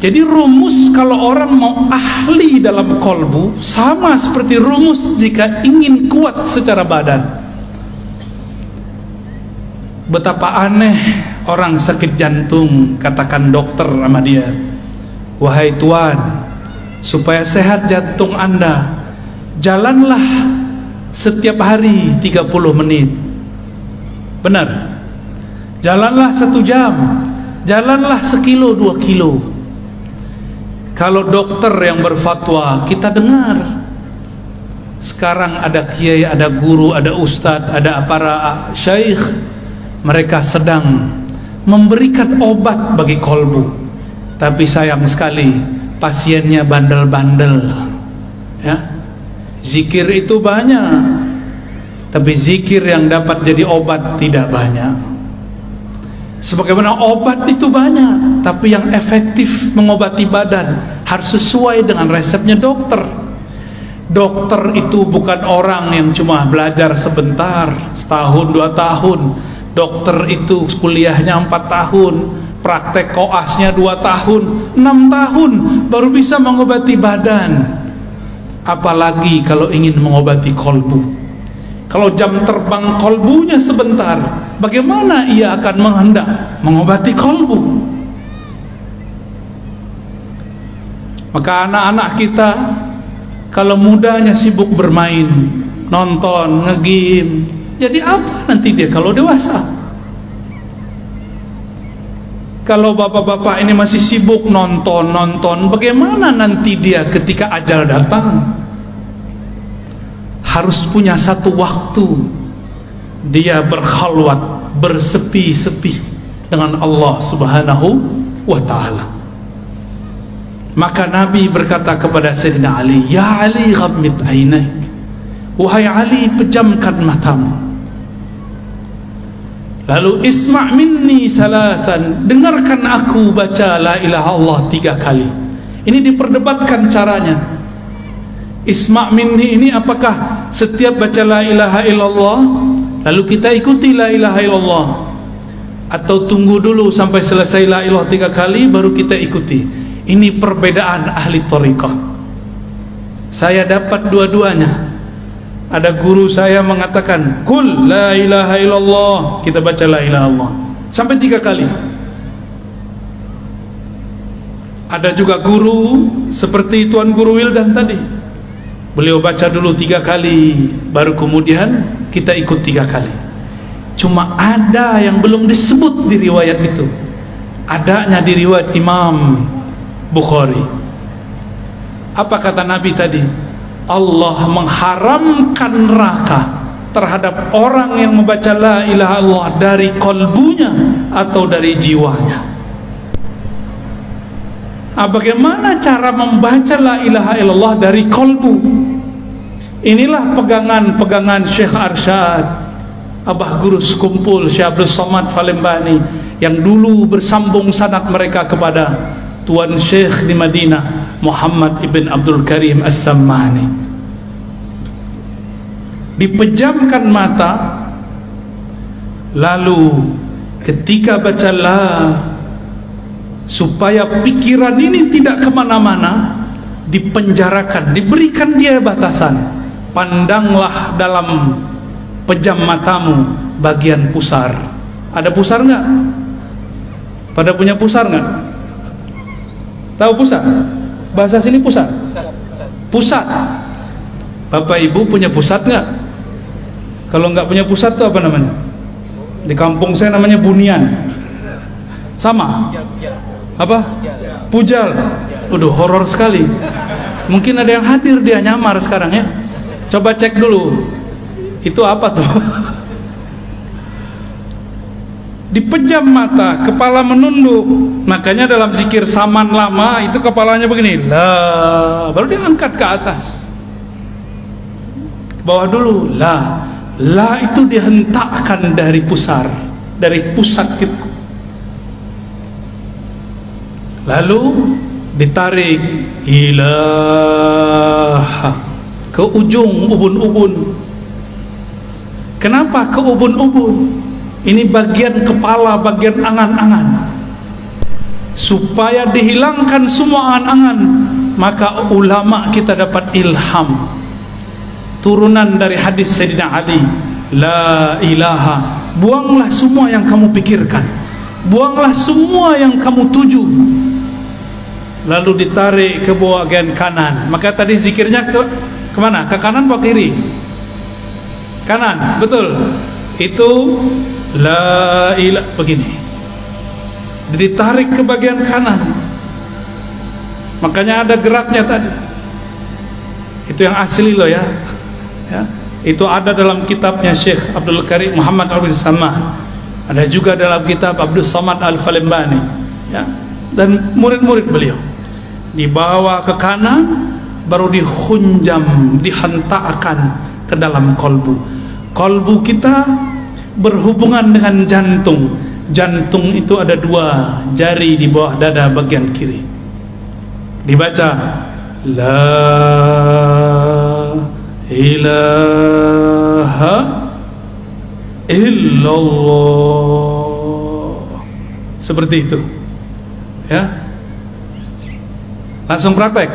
Jadi rumus kalau orang mau ahli dalam kolbu sama seperti rumus jika ingin kuat secara badan. Betapa aneh orang sakit jantung, katakan dokter sama dia, wahai tuan, supaya sehat jantung Anda, jalanlah setiap hari 30 menit. Benar? Jalanlah 1 jam, jalanlah 1 kilo 2 kilo. Kalau dokter yang berfatwa kita dengar. Sekarang ada kiai, ada guru, ada ustadz, ada para syaikh, mereka sedang memberikan obat bagi kolbu, tapi sayang sekali pasiennya bandel-bandel ya. Zikir itu banyak, tapi zikir yang dapat jadi obat tidak banyak. Sebagaimana obat itu banyak, tapi yang efektif mengobati badan harus sesuai dengan resepnya dokter. Dokter itu bukan orang yang cuma belajar sebentar, setahun 2 tahun. Dokter itu kuliahnya 4 tahun, praktek koasnya 2 tahun, 6 tahun baru bisa mengobati badan. Apalagi kalau ingin mengobati kolbu. Kalau jam terbang kolbunya sebentar, bagaimana ia akan menghendak mengobati kolbu? Maka anak-anak kita kalau mudanya sibuk bermain, nonton, nge-game, jadi apa nanti dia kalau dewasa? Kalau bapak-bapak ini masih sibuk nonton, bagaimana nanti dia ketika ajal datang? Harus punya satu waktu dia berkhalwat, bersepi-sepi dengan Allah Subhanahu wa ta'ala. Maka Nabi berkata kepada Sayyidina Ali, ya Ali ghammid ainaik, wahai Ali pejamkan matamu, lalu isma' minni thalathan, dengarkan aku baca la ilaha Allah 3 kali. Ini diperdebatkan caranya. Isma' minni ini apakah setiap baca la ilaha illallah lalu kita ikuti la ilaha illallah, atau tunggu dulu sampai selesai la ilaha 3 kali baru kita ikuti? Ini perbedaan ahli thariqah. Saya dapat dua-duanya. Ada guru saya mengatakan kul la ilaha illallah, kita baca la ilaha illallah sampai 3 kali. Ada juga guru seperti Tuan Guru Wildan tadi, beliau baca dulu 3 kali baru kemudian kita ikut 3 kali. Cuma ada yang belum disebut di riwayat itu, adanya di riwayat Imam Bukhari. Apa kata Nabi tadi? Allah mengharamkan neraka terhadap orang yang membaca la ilaha illallah dari kolbunya atau dari jiwanya. Bagaimana cara membaca la ilaha illallah dari kolbu? Inilah pegangan Syekh Arsyad, Abah Guru Sekumpul Syekh Abdul Somad Falembani, yang dulu bersambung sanad mereka kepada Tuan Syekh di Madinah, Muhammad ibn Abdul Karim As-Sammani. Dipejamkan mata, lalu ketika baca la, supaya pikiran ini tidak kemana-mana, dipenjarakan, diberikan dia batasan. Pandanglah dalam pejam matamu bagian pusar. Ada pusar nggak? Pada punya pusar nggak? Tahu pusat? Bahasa sini pusat. Pusat. Bapak Ibu punya pusat nggak? Kalau nggak punya pusat itu apa namanya? Di kampung saya namanya bunian. Sama? Apa? Pujal. Udah horor sekali. Mungkin ada yang hadir, dia nyamar sekarang ya. Coba cek dulu. Itu apa tuh? dipejam mata, kepala menunduk. Makanya dalam zikir saman lama itu kepalanya begini, la, baru diangkat ke atas, ke bawah dulu, la. La itu dihentakkan dari pusar, dari pusat kita, lalu ditarik ilaha ke ujung ubun-ubun. Kenapa ke ubun-ubun? Ini bagian kepala, bagian angan-angan, supaya dihilangkan semua angan-angan. Maka ulama kita dapat ilham turunan dari hadis Sayyidina Ali, la ilaha, buanglah semua yang kamu pikirkan, buanglah semua yang kamu tuju, lalu ditarik ke bagian kanan. Maka tadi zikirnya kemana? Ke kanan atau kiri? Kanan, betul. Itu la ilaha begini, ditarik ke bagian kanan. Makanya ada geraknya tadi. Itu yang asli loh ya. Ya, itu ada dalam kitabnya Syekh Abdul Karim Muhammad Abdul Samad, ada juga dalam kitab Abdul Samad Al-Falembani, ya, dan murid-murid beliau. Dibawa ke kanan, baru dihunjam, dihentakkan ke dalam kolbu. Kolbu kita berhubungan dengan jantung. Jantung itu ada 2 jari di bawah dada bagian kiri. Dibaca la ilaha illallah, seperti itu ya. Langsung praktek,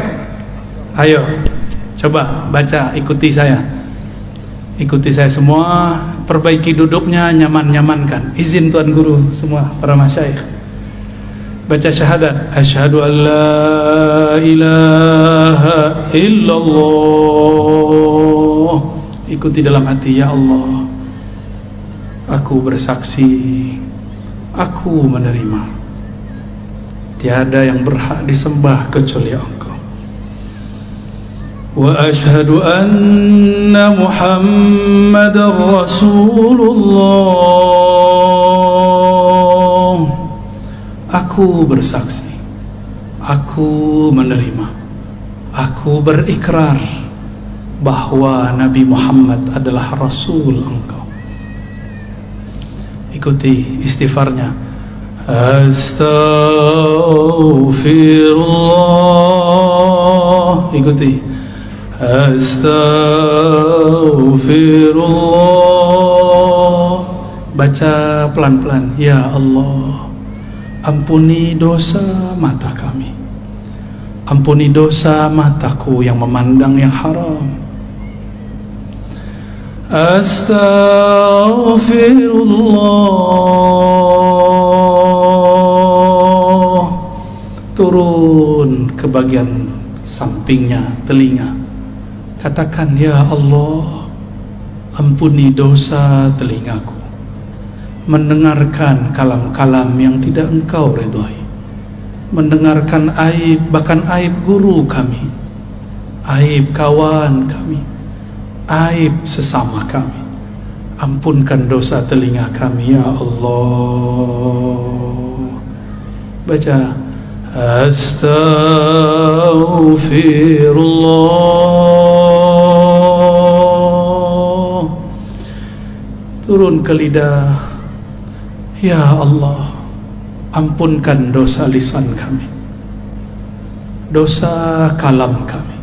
ayo coba baca, ikuti saya semua. Perbaiki duduknya, nyaman-nyamankan. Izin Tuan Guru semua, para masyayikh. Baca syahadat, asyhadu an la ilaha illallah. Ikuti dalam hati, ya Allah, aku bersaksi, aku menerima, tiada yang berhak disembah kecuali Engkau. Wa asyhadu anna Muhammadar Rasulullah. Aku bersaksi, aku menerima, aku berikrar bahwa Nabi Muhammad adalah Rasul Engkau. Ikuti istighfarnya, astaghfirullah. Ikuti, astaghfirullah. Baca pelan-pelan, ya Allah, ampuni dosa mata kami, ampuni dosa mataku yang memandang yang haram. Astaghfirullah. Turun ke bagian sampingnya, telinga. Katakan, ya Allah, ampuni dosa telingaku, mendengarkan kalam-kalam yang tidak Engkau redhai, mendengarkan aib, bahkan aib guru kami, aib kawan kami, aib sesama kami. Ampunkan dosa telinga kami, ya Allah. Baca, astaghfirullah. Turun ke lidah, ya Allah, ampunkan dosa lisan kami, dosa kalam kami.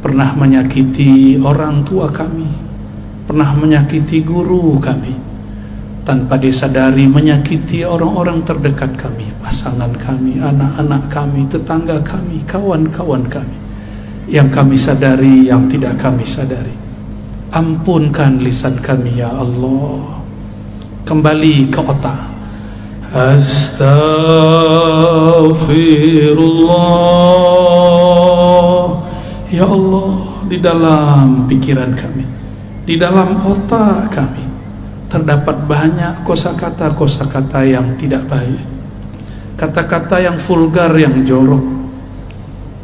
Pernah menyakiti orang tua kami, pernah menyakiti guru kami, tanpa disadari menyakiti orang-orang terdekat kami, pasangan kami, anak-anak kami, tetangga kami, kawan-kawan kami, yang kami sadari, yang tidak kami sadari. Ampunkan lisan kami, ya Allah. Kembali ke otak, astaghfirullah. Ya Allah, di dalam pikiran kami, di dalam otak kami, terdapat banyak kosakata-kosakata yang tidak baik, kata-kata yang vulgar, yang jorok.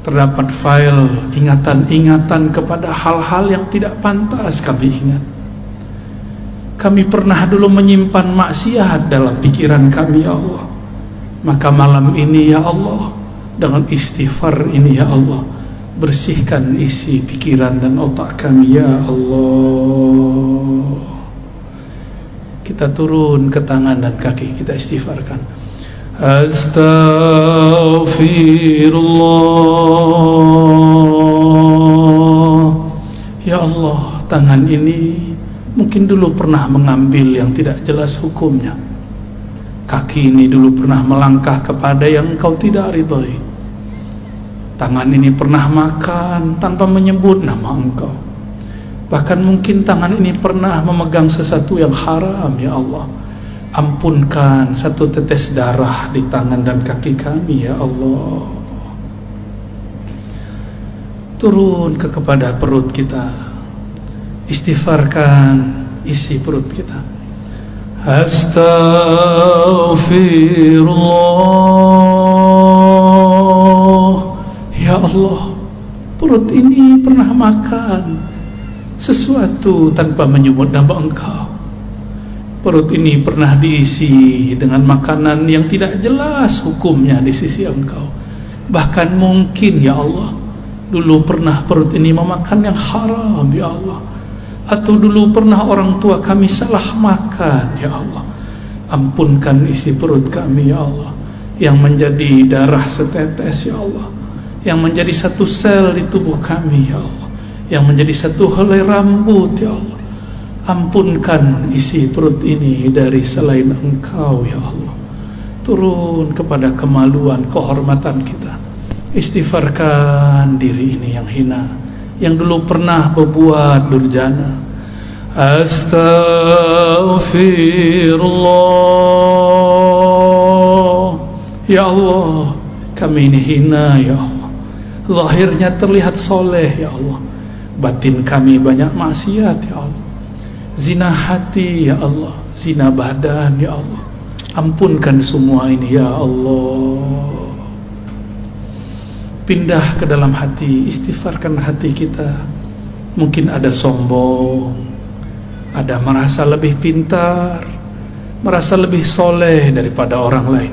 Terdapat file ingatan-ingatan kepada hal-hal yang tidak pantas kami ingat. kami pernah dulu menyimpan maksiat dalam pikiran kami ya Allah. Maka malam ini ya Allah, dengan istighfar ini ya Allah, bersihkan isi pikiran dan otak kami ya Allah. Kita turun ke tangan dan kaki, kita istighfarkan. Astaghfirullah. Ya Allah, tangan ini mungkin dulu pernah mengambil yang tidak jelas hukumnya. Kaki ini dulu pernah melangkah kepada yang Engkau tidak ridhai. Tangan ini pernah makan tanpa menyebut nama Engkau. Bahkan mungkin tangan ini pernah memegang sesuatu yang haram ya Allah. Ampunkan satu tetes darah di tangan dan kaki kami ya Allah. Turun kepada perut kita, istighfarkan isi perut kita. Astaghfirullah. Ya Allah, perut ini pernah makan sesuatu tanpa menyebut nama Engkau. Perut ini pernah diisi dengan makanan yang tidak jelas hukumnya di sisi Engkau. Bahkan mungkin ya Allah, dulu pernah perut ini memakan yang haram ya Allah. Atau dulu pernah orang tua kami salah makan ya Allah. Ampunkan isi perut kami ya Allah, yang menjadi darah setetes ya Allah, yang menjadi satu sel di tubuh kami ya Allah, yang menjadi satu helai rambut ya Allah. Ampunkan isi perut ini dari selain Engkau ya Allah. Turun kepada kemaluan, kehormatan kita. Istighfarkan diri ini yang hina, yang dulu pernah berbuat durjana. Astaghfirullah. Ya Allah, kami ini hina ya Allah. Zahirnya terlihat soleh ya Allah, batin kami banyak maksiat ya Allah. Zina hati ya Allah, zina badan ya Allah. Ampunkan semua ini ya Allah. Pindah ke dalam hati, istighfarkan hati kita. Mungkin ada sombong, ada merasa lebih pintar, merasa lebih soleh daripada orang lain,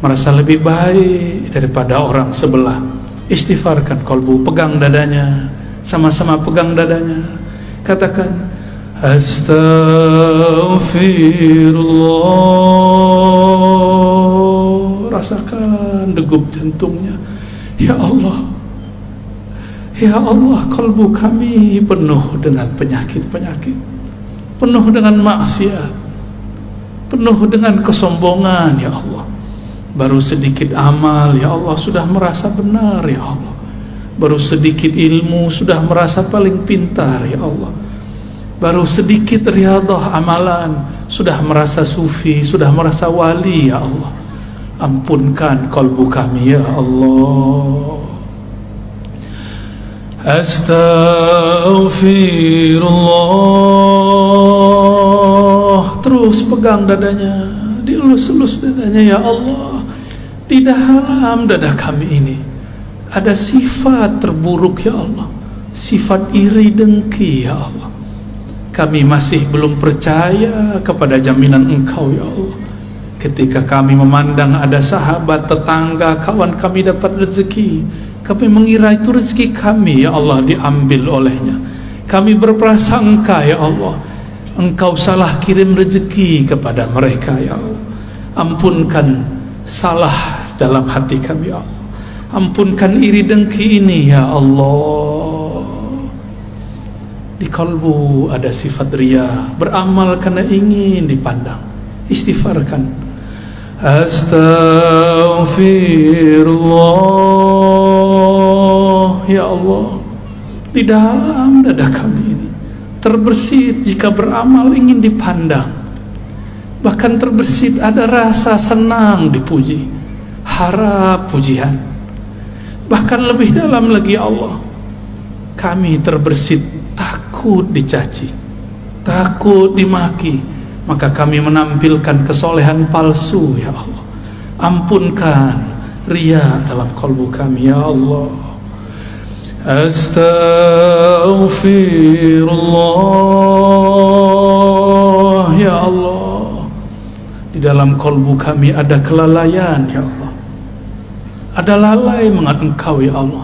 merasa lebih baik daripada orang sebelah. Istighfarkan kolbu, pegang dadanya, sama-sama pegang dadanya. Katakan Astaghfirullah. Rasakan degup jantungnya. Ya Allah, ya Allah, kalbu kami penuh dengan penyakit-penyakit, penuh dengan maksiat, penuh dengan kesombongan ya Allah. Baru sedikit amal ya Allah sudah merasa benar ya Allah. Baru sedikit ilmu sudah merasa paling pintar ya Allah. Baru sedikit riyadhah amalan sudah merasa sufi, sudah merasa wali ya Allah. Ampunkan kalbu kami ya Allah. Astaghfirullah. Terus pegang dadanya, dielus-elus dadanya ya Allah. Di dalam dada kami ini ada sifat terburuk ya Allah, sifat iri dengki ya Allah. Kami masih belum percaya kepada jaminan Engkau ya Allah. Ketika kami memandang ada sahabat, tetangga, kawan kami dapat rezeki, kami mengira itu rezeki kami ya Allah diambil olehnya. Kami berprasangka ya Allah, Engkau salah kirim rezeki kepada mereka ya Allah. Ampunkan salah dalam hati kami ya Allah. Ampunkan iri dengki ini ya Allah. Di kalbu ada sifat riya, beramal karena ingin dipandang. Istighfarkan. Astaghfirullah. Ya Allah, di dalam dada kami ini terbersit jika beramal ingin dipandang. Bahkan terbersit ada rasa senang dipuji, harap pujian. Bahkan lebih dalam lagi ya Allah, kami terbersit takut dicaci, takut dimaki, maka kami menampilkan kesolehan palsu ya Allah. Ampunkan riya dalam kalbu kami ya Allah. Astaghfirullah. Di dalam kalbu kami ada kelalaian ya Allah, ada lalai mengingat Engkau ya Allah.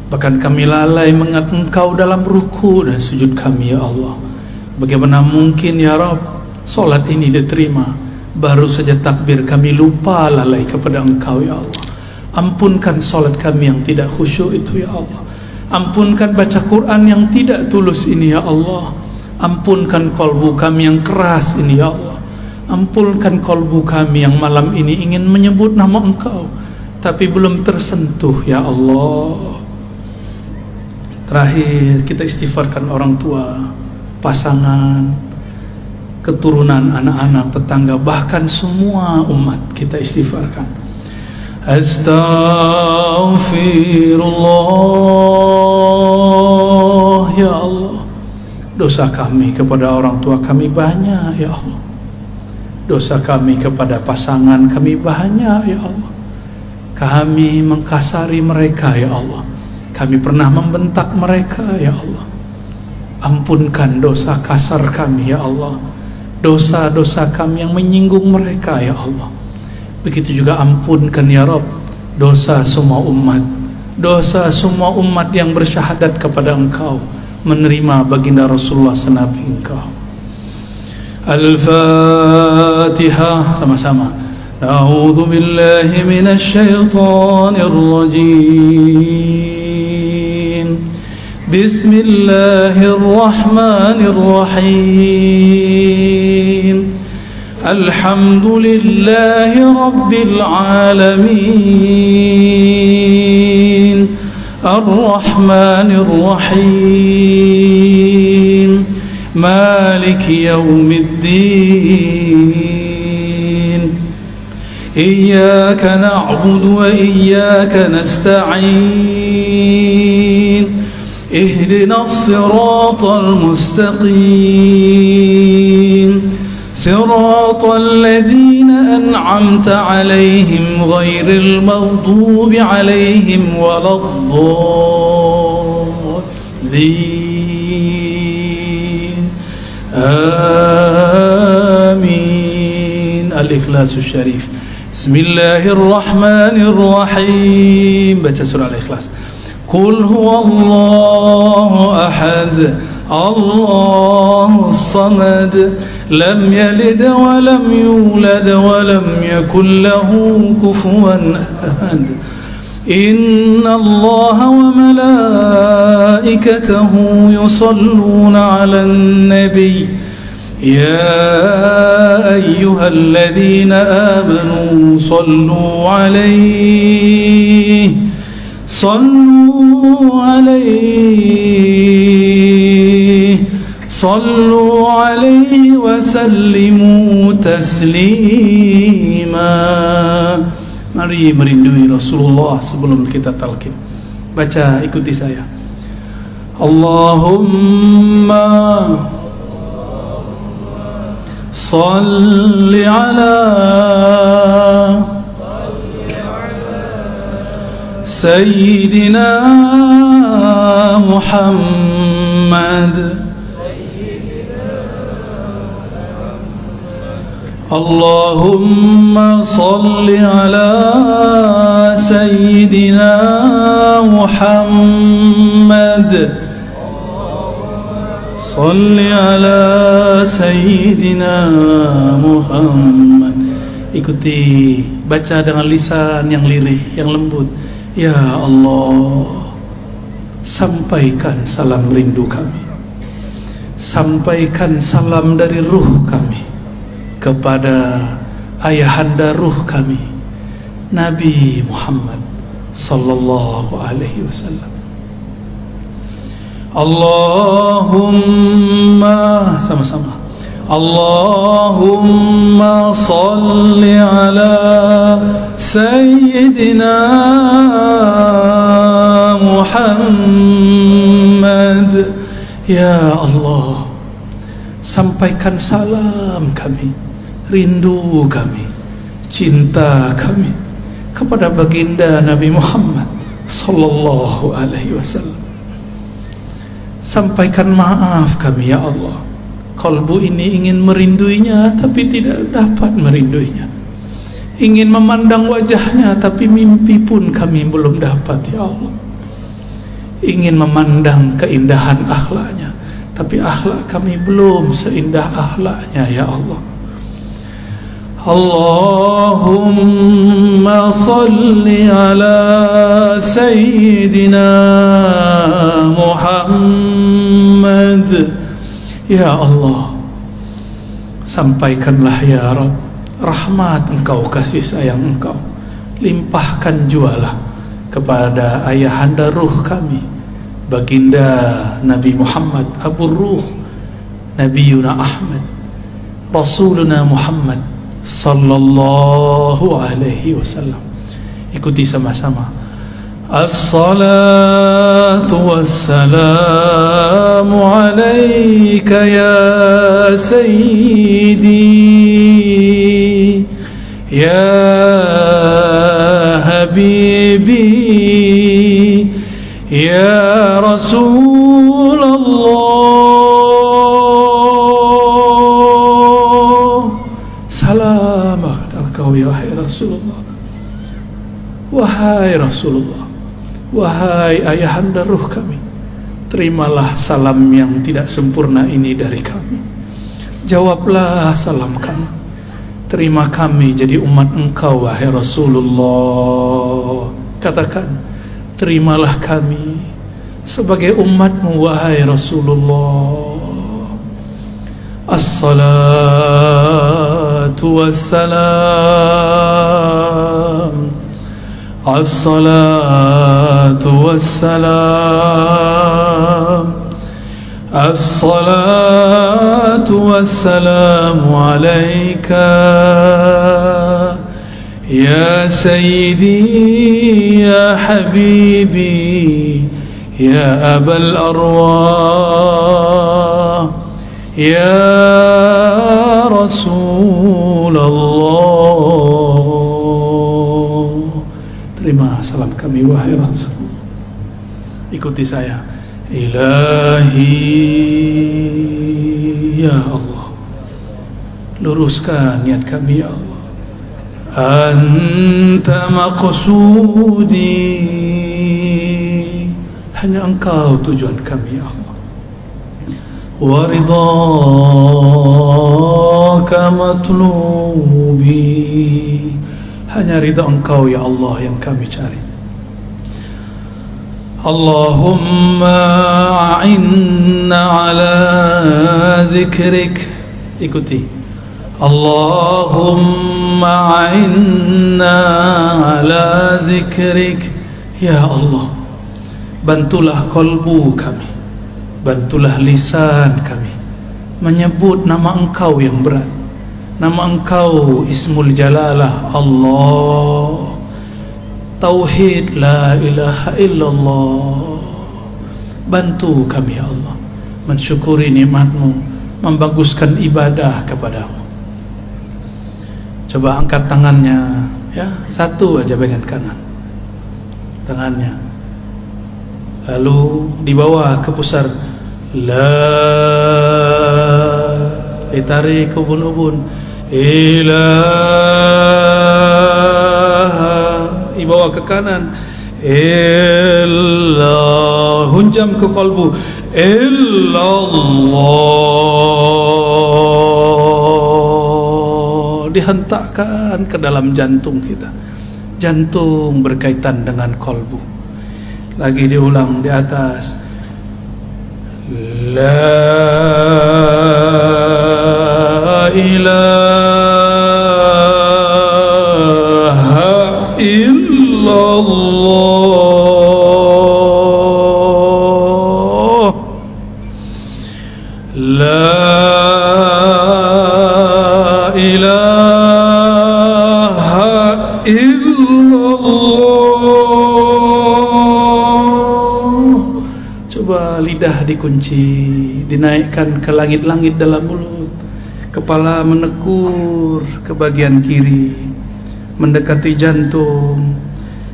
Bahkan kami lalai mengingat Engkau dalam ruku dan sujud kami ya Allah. Bagaimana mungkin ya Rabb solat ini diterima, baru saja takbir kami lupa lalai kepada Engkau ya Allah. Ampunkan solat kami yang tidak khusyuk itu ya Allah. Ampunkan baca Quran yang tidak tulus ini ya Allah. Ampunkan kalbu kami yang keras ini ya Allah. Ampunkan kalbu kami yang malam ini ingin menyebut nama Engkau tapi belum tersentuh ya Allah. Terakhir kita istighfarkan orang tua, pasangan, keturunan, anak-anak, tetangga, bahkan semua umat kita istighfarkan. Astaghfirullah ya Allah. Dosa kami kepada orang tua kami banyak ya Allah. Dosa kami kepada pasangan kami banyak ya Allah. Kami mengkasari mereka ya Allah. Kami pernah membentak mereka ya Allah. Ampunkan dosa kasar kami ya Allah. Dosa-dosa kami yang menyinggung mereka ya Allah. Begitu juga ampunkan ya Rabb dosa semua umat, dosa semua umat yang bersyahadat kepada Engkau, menerima baginda Rasulullah senabi Engkau. Al-Fatihah sama-sama. A'udzu billahi minasy syaithanir rajim. Bismillahirrahmanirrahim. Alhamdulillahi Rabbil Alamin. Ar-Rahmanir Rahim. Maliki Yawmiddin. Iyyaka na'budu wa iyyaka nasta'in. Ihdinas siratal mustaqim. صراط الذين أنعمت عليهم غير المغضوب عليهم ولا الضالين آمين. الإخلاص الشريف. بسم الله الرحمن الرحيم. baca surah Al-Ikhlas. قل هو الله أحد الله الصمد لم يلد ولم يولد ولم يكن له كفوا أحد. إن الله وملائكته يصلون على النبي يا أيها الذين آمنوا صلوا عليه وسلموا تسليما. Mari merindui Rasulullah sebelum kita talqin. Baca, ikuti saya. Allahumma salli ala Sayyidina Muhammad. Allahumma salli ala Sayyidina Muhammad. Salli ala Sayyidina Muhammad. Ikuti, baca dengan lisan yang lirih, yang lembut. Ya Allah, sampaikan salam rindu kami, sampaikan salam dari ruh kami kepada ayahanda ruh kami, Nabi Muhammad sallallahu alaihi wasallam. Allahumma, sama-sama. Allahumma salli ala Sayyidina Muhammad. Ya Allah, sampaikan salam kami, rindu kami, cinta kami kepada baginda Nabi Muhammad sallallahu alaihi wasallam. Sampaikan maaf kami ya Allah Kalbu ini ingin merinduinya tapi tidak dapat merinduinya. Ingin memandang wajahnya tapi mimpi pun kami belum dapat, ya Allah. Ingin memandang keindahan akhlaknya tapi akhlak kami belum seindah akhlaknya, ya Allah. Allahumma salli ala Sayyidina Muhammad. Ya Allah, sampaikanlah ya Rabb rahmat Engkau, kasih sayang Engkau, limpahkan jualah kepada ayahanda ruh kami, baginda Nabi Muhammad, Abu Ruh, Nabiyuna Ahmad, Rasuluna Muhammad sallallahu alaihi wasallam. Ikuti sama-sama. As-salatu wassalamu alayka ya sayyidi ya habibi ya Rasulullah. Salamah engkau ya Rasulullah. Wahai Rasulullah, wahai ayahanda ruh kami, terimalah salam yang tidak sempurna ini dari kami. Jawablah salam kami. Terima kami jadi umat Engkau, wahai Rasulullah. Katakan, terimalah kami sebagai umatmu, wahai Rasulullah. As-salatu wassalam, as-salatu wassalam, as-salatu wassalamu alayka ya sayyidi ya habibi ya abal arwah ya Rasulullah. Terima salam kami, wahai Rasul. Ikuti saya. Ilahi ya Allah, luruskan niat kami ya Allah. Anta maqsudi, hanya Engkau tujuan kami ya Allah. Wa ridhaka matlubi, hanya ridha Engkau ya Allah yang kami cari. Allahumma a'inna ala zikrik. Ikuti. Allahumma a'inna ala zikrik. Ya Allah, bantulah kalbu kami, bantulah lisan kami menyebut nama Engkau yang berat, nama Engkau Ismul Jalalah Allah, Tauhid la ilaha illallah. Bantu kami ya Allah mensyukuri nikmat-Mu, membaguskan ibadah kepadamu. Coba angkat tangannya ya, satu aja bagian kanan tangannya, lalu di bawah ke pusar, la, ditarik ke ubun-ubun, ilaha, dibawa ke kanan, illallah, hunjam ke kalbu, illallah, dihentakkan ke dalam jantung kita. Jantung berkaitan dengan kalbu. Lagi diulang di atas, la ilaha illallah, la ilaha illallah. Coba lidah dikunci, dinaikkan ke langit-langit dalam mulut, kepala menekur ke bagian kiri mendekati jantung,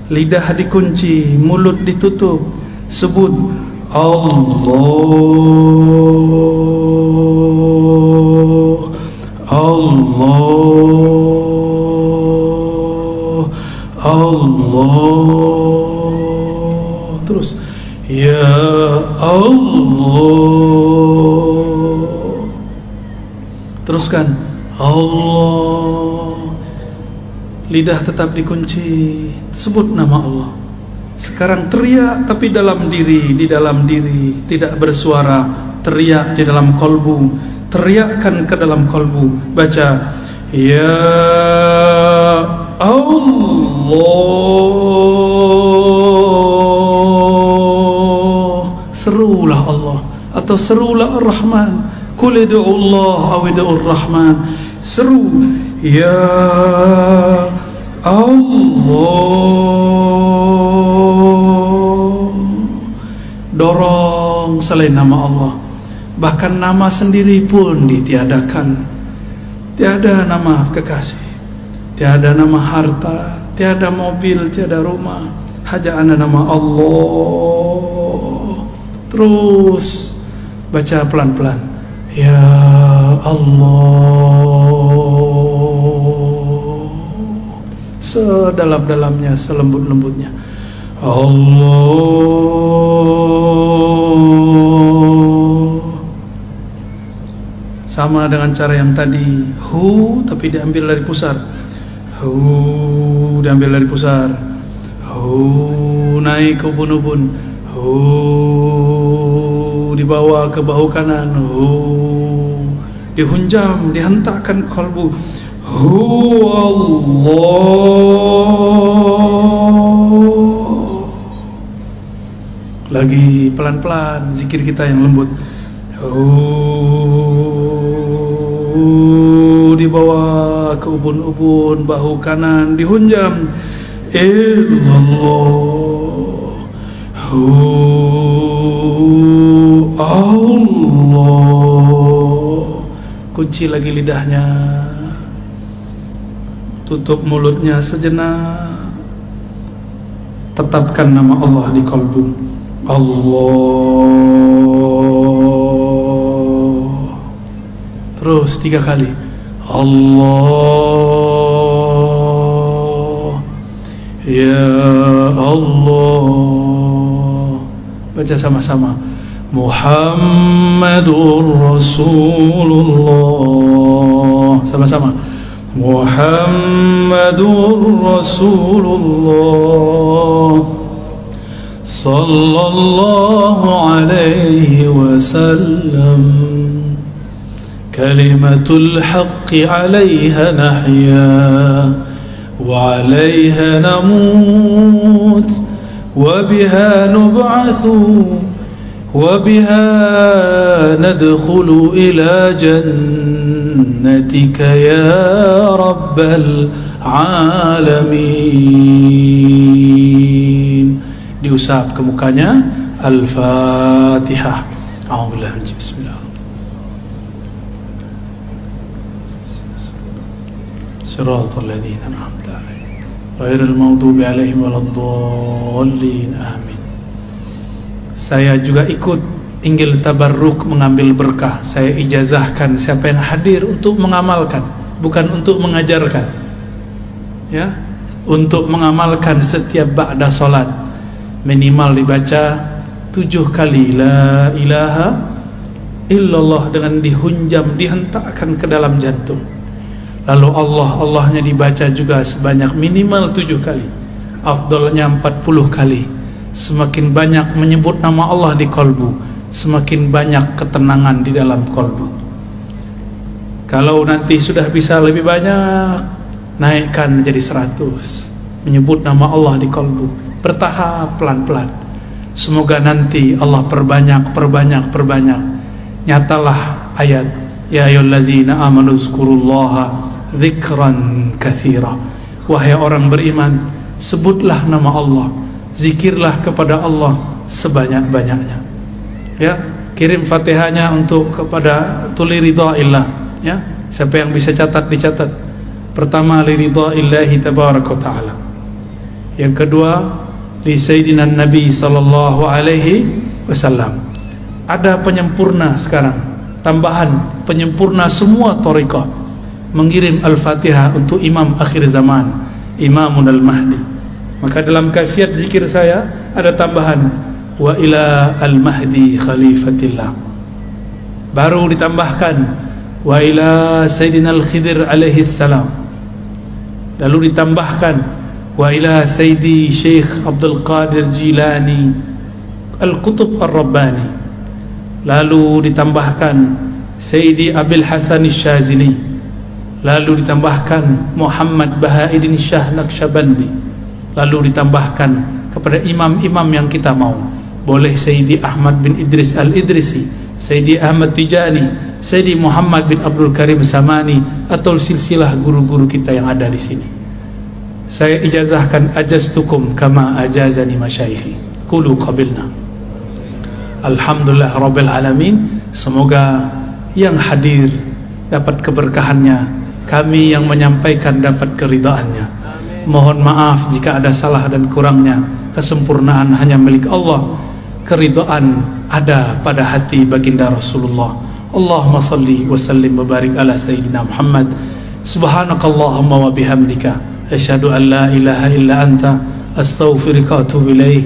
lidah dikunci, mulut ditutup, sebut Allah. Teruskan Allah. Lidah tetap dikunci, sebut nama Allah. Sekarang teriak tapi dalam diri, di dalam diri, tidak bersuara. Teriak di dalam kolbu, teriakkan ke dalam kolbu. Baca Ya Allah. Serulah Allah atau serulah Ar-Rahman. Qul ud'u Allah aw ud'u Ar-Rahman. Seru Ya Allah. Dorong selain nama Allah. Bahkan nama sendiri pun ditiadakan. Tiada nama kekasih, tiada nama harta, tiada mobil, tiada rumah, hanya ada nama Allah. Terus baca pelan-pelan Ya Allah, sedalam-dalamnya, selembut-lembutnya Allah. Sama dengan cara yang tadi, hu tapi diambil dari pusar. Hu diambil dari pusar. Hu naik ke ubun-ubun. Hu dibawa ke bahu kanan. Hu dihunjam, dihentakkan kalbu. Hu Allah. Lagi pelan-pelan zikir kita yang lembut. Dibawa ke ubun-ubun, bahu kanan dihunjam. Illallah. Allah. Kunci lagi lidahnya, tutup mulutnya sejenak, tetapkan nama Allah di kalbu. Allah. Terus 3 kali Allah. Ya Allah. Baca sama-sama Muhammadur Rasulullah. Sama-sama Muhammadur Rasulullah sallallahu alaihi wasallam. Kalimatul haqqi 'alaiha nahya wa 'alaiha namut wa biha nub'atsu wa biha nadkhulu ila jannatika ya rabbal alamin. Diusap ke mukanya. Al-Fatihah. A'udzubillahi minasy bismillah. Shiratal ladzina an'amta 'alaihim ghairil maghdubi 'alaihim waladdallin. Amin. Saya juga ikut inggil tabarruk, mengambil berkah. Saya ijazahkan siapa yang hadir untuk mengamalkan, bukan untuk mengajarkan. Ya, untuk mengamalkan setiap ba'da salat minimal dibaca 7 kali la ilaha illallah dengan dihunjam, dihentakkan ke dalam jantung. Lalu Allahnya dibaca juga sebanyak minimal 7 kali. Afdalnya 40 kali. Semakin banyak menyebut nama Allah di kalbu, semakin banyak ketenangan di dalam kalbu. Kalau nanti sudah bisa lebih banyak, naikkan menjadi 100. Menyebut nama Allah di kalbu, bertahap, pelan-pelan. Semoga nanti Allah perbanyak. Nyatalah ayat ya ayyuhallazina amanu zkurullaha dzikran katsira. Wahai orang beriman, sebutlah nama Allah, zikirlah kepada Allah sebanyak-banyaknya. Ya, kirim Fatihahnya untuk kepada tuli ridhaillah. Ya, siapa yang bisa catat dicatat. Pertama li ridhaillahi tabaraka taala. Yang kedua li sayyidina Nabi sallallahu alaihi wasallam. Ada penyempurna sekarang, tambahan penyempurna semua thariqah, mengirim Al-Fatihah untuk Imam akhir zaman, Imamun Al-Mahdi. Maka dalam kaifiat zikir saya ada tambahan wa ila al-Mahdi khalifatillah. Baru ditambahkan wa ila Sayyidina Al-Khidir alaihi salam. Lalu ditambahkan wa ila Sayyidi Syekh Abdul Qadir Jilani Al-Qutub Ar-Rabbani. Lalu ditambahkan Sayyidi Abil Hasan Syazili. Lalu ditambahkan Muhammad Bahaiddin Shah Naqsyabandi. Lalu ditambahkan kepada imam-imam yang kita mau, boleh Sayyidi Ahmad bin Idris Al-Idrisi, Sayyidi Ahmad Tijani, Sayyidi Muhammad bin Abdul Karim Samani, atau silsilah guru-guru kita yang ada di sini. Saya ijazahkan ajaztukum kama ajazani masyaikhi. Qulu qabilna. Alhamdulillah Rabbil Alamin. Semoga yang hadir dapat keberkahannya, kami yang menyampaikan dapat keridhaannya. Mohon maaf jika ada salah dan kurangnya. Kesempurnaan hanya milik Allah. Keridhaan ada pada hati baginda Rasulullah. Allahumma salli wa sallim wa barik ala Sayyidina Muhammad. Subhanakallahumma wa bihamdika asyhadu an la ilaha illa anta astaghfiruka wa atubu ilaik.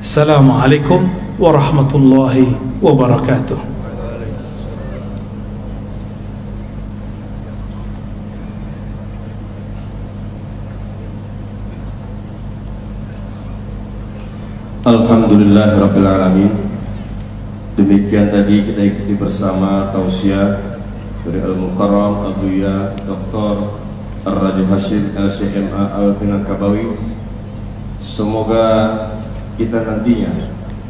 Assalamualaikum warahmatullahi wabarakatuh. Alhamdulillahirabbil alamin. Demikian tadi kita ikuti bersama tausiah dari Al-Mukarram Abuya Dr. Ar-Raji Hashim LCMA Al-Minangkabawi. Semoga kita nantinya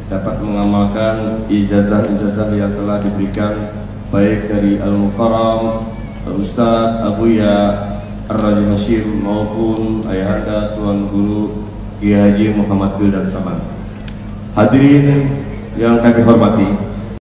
dapat mengamalkan ijazah-ijazah yang telah diberikan baik dari Al-Mukarram Al-Ustaz Abuya Ar-Raji Hashim maupun Ayahanda Tuan Guru Kiai Haji Muhammad Wildan Saman. Hadirin yang kami hormati,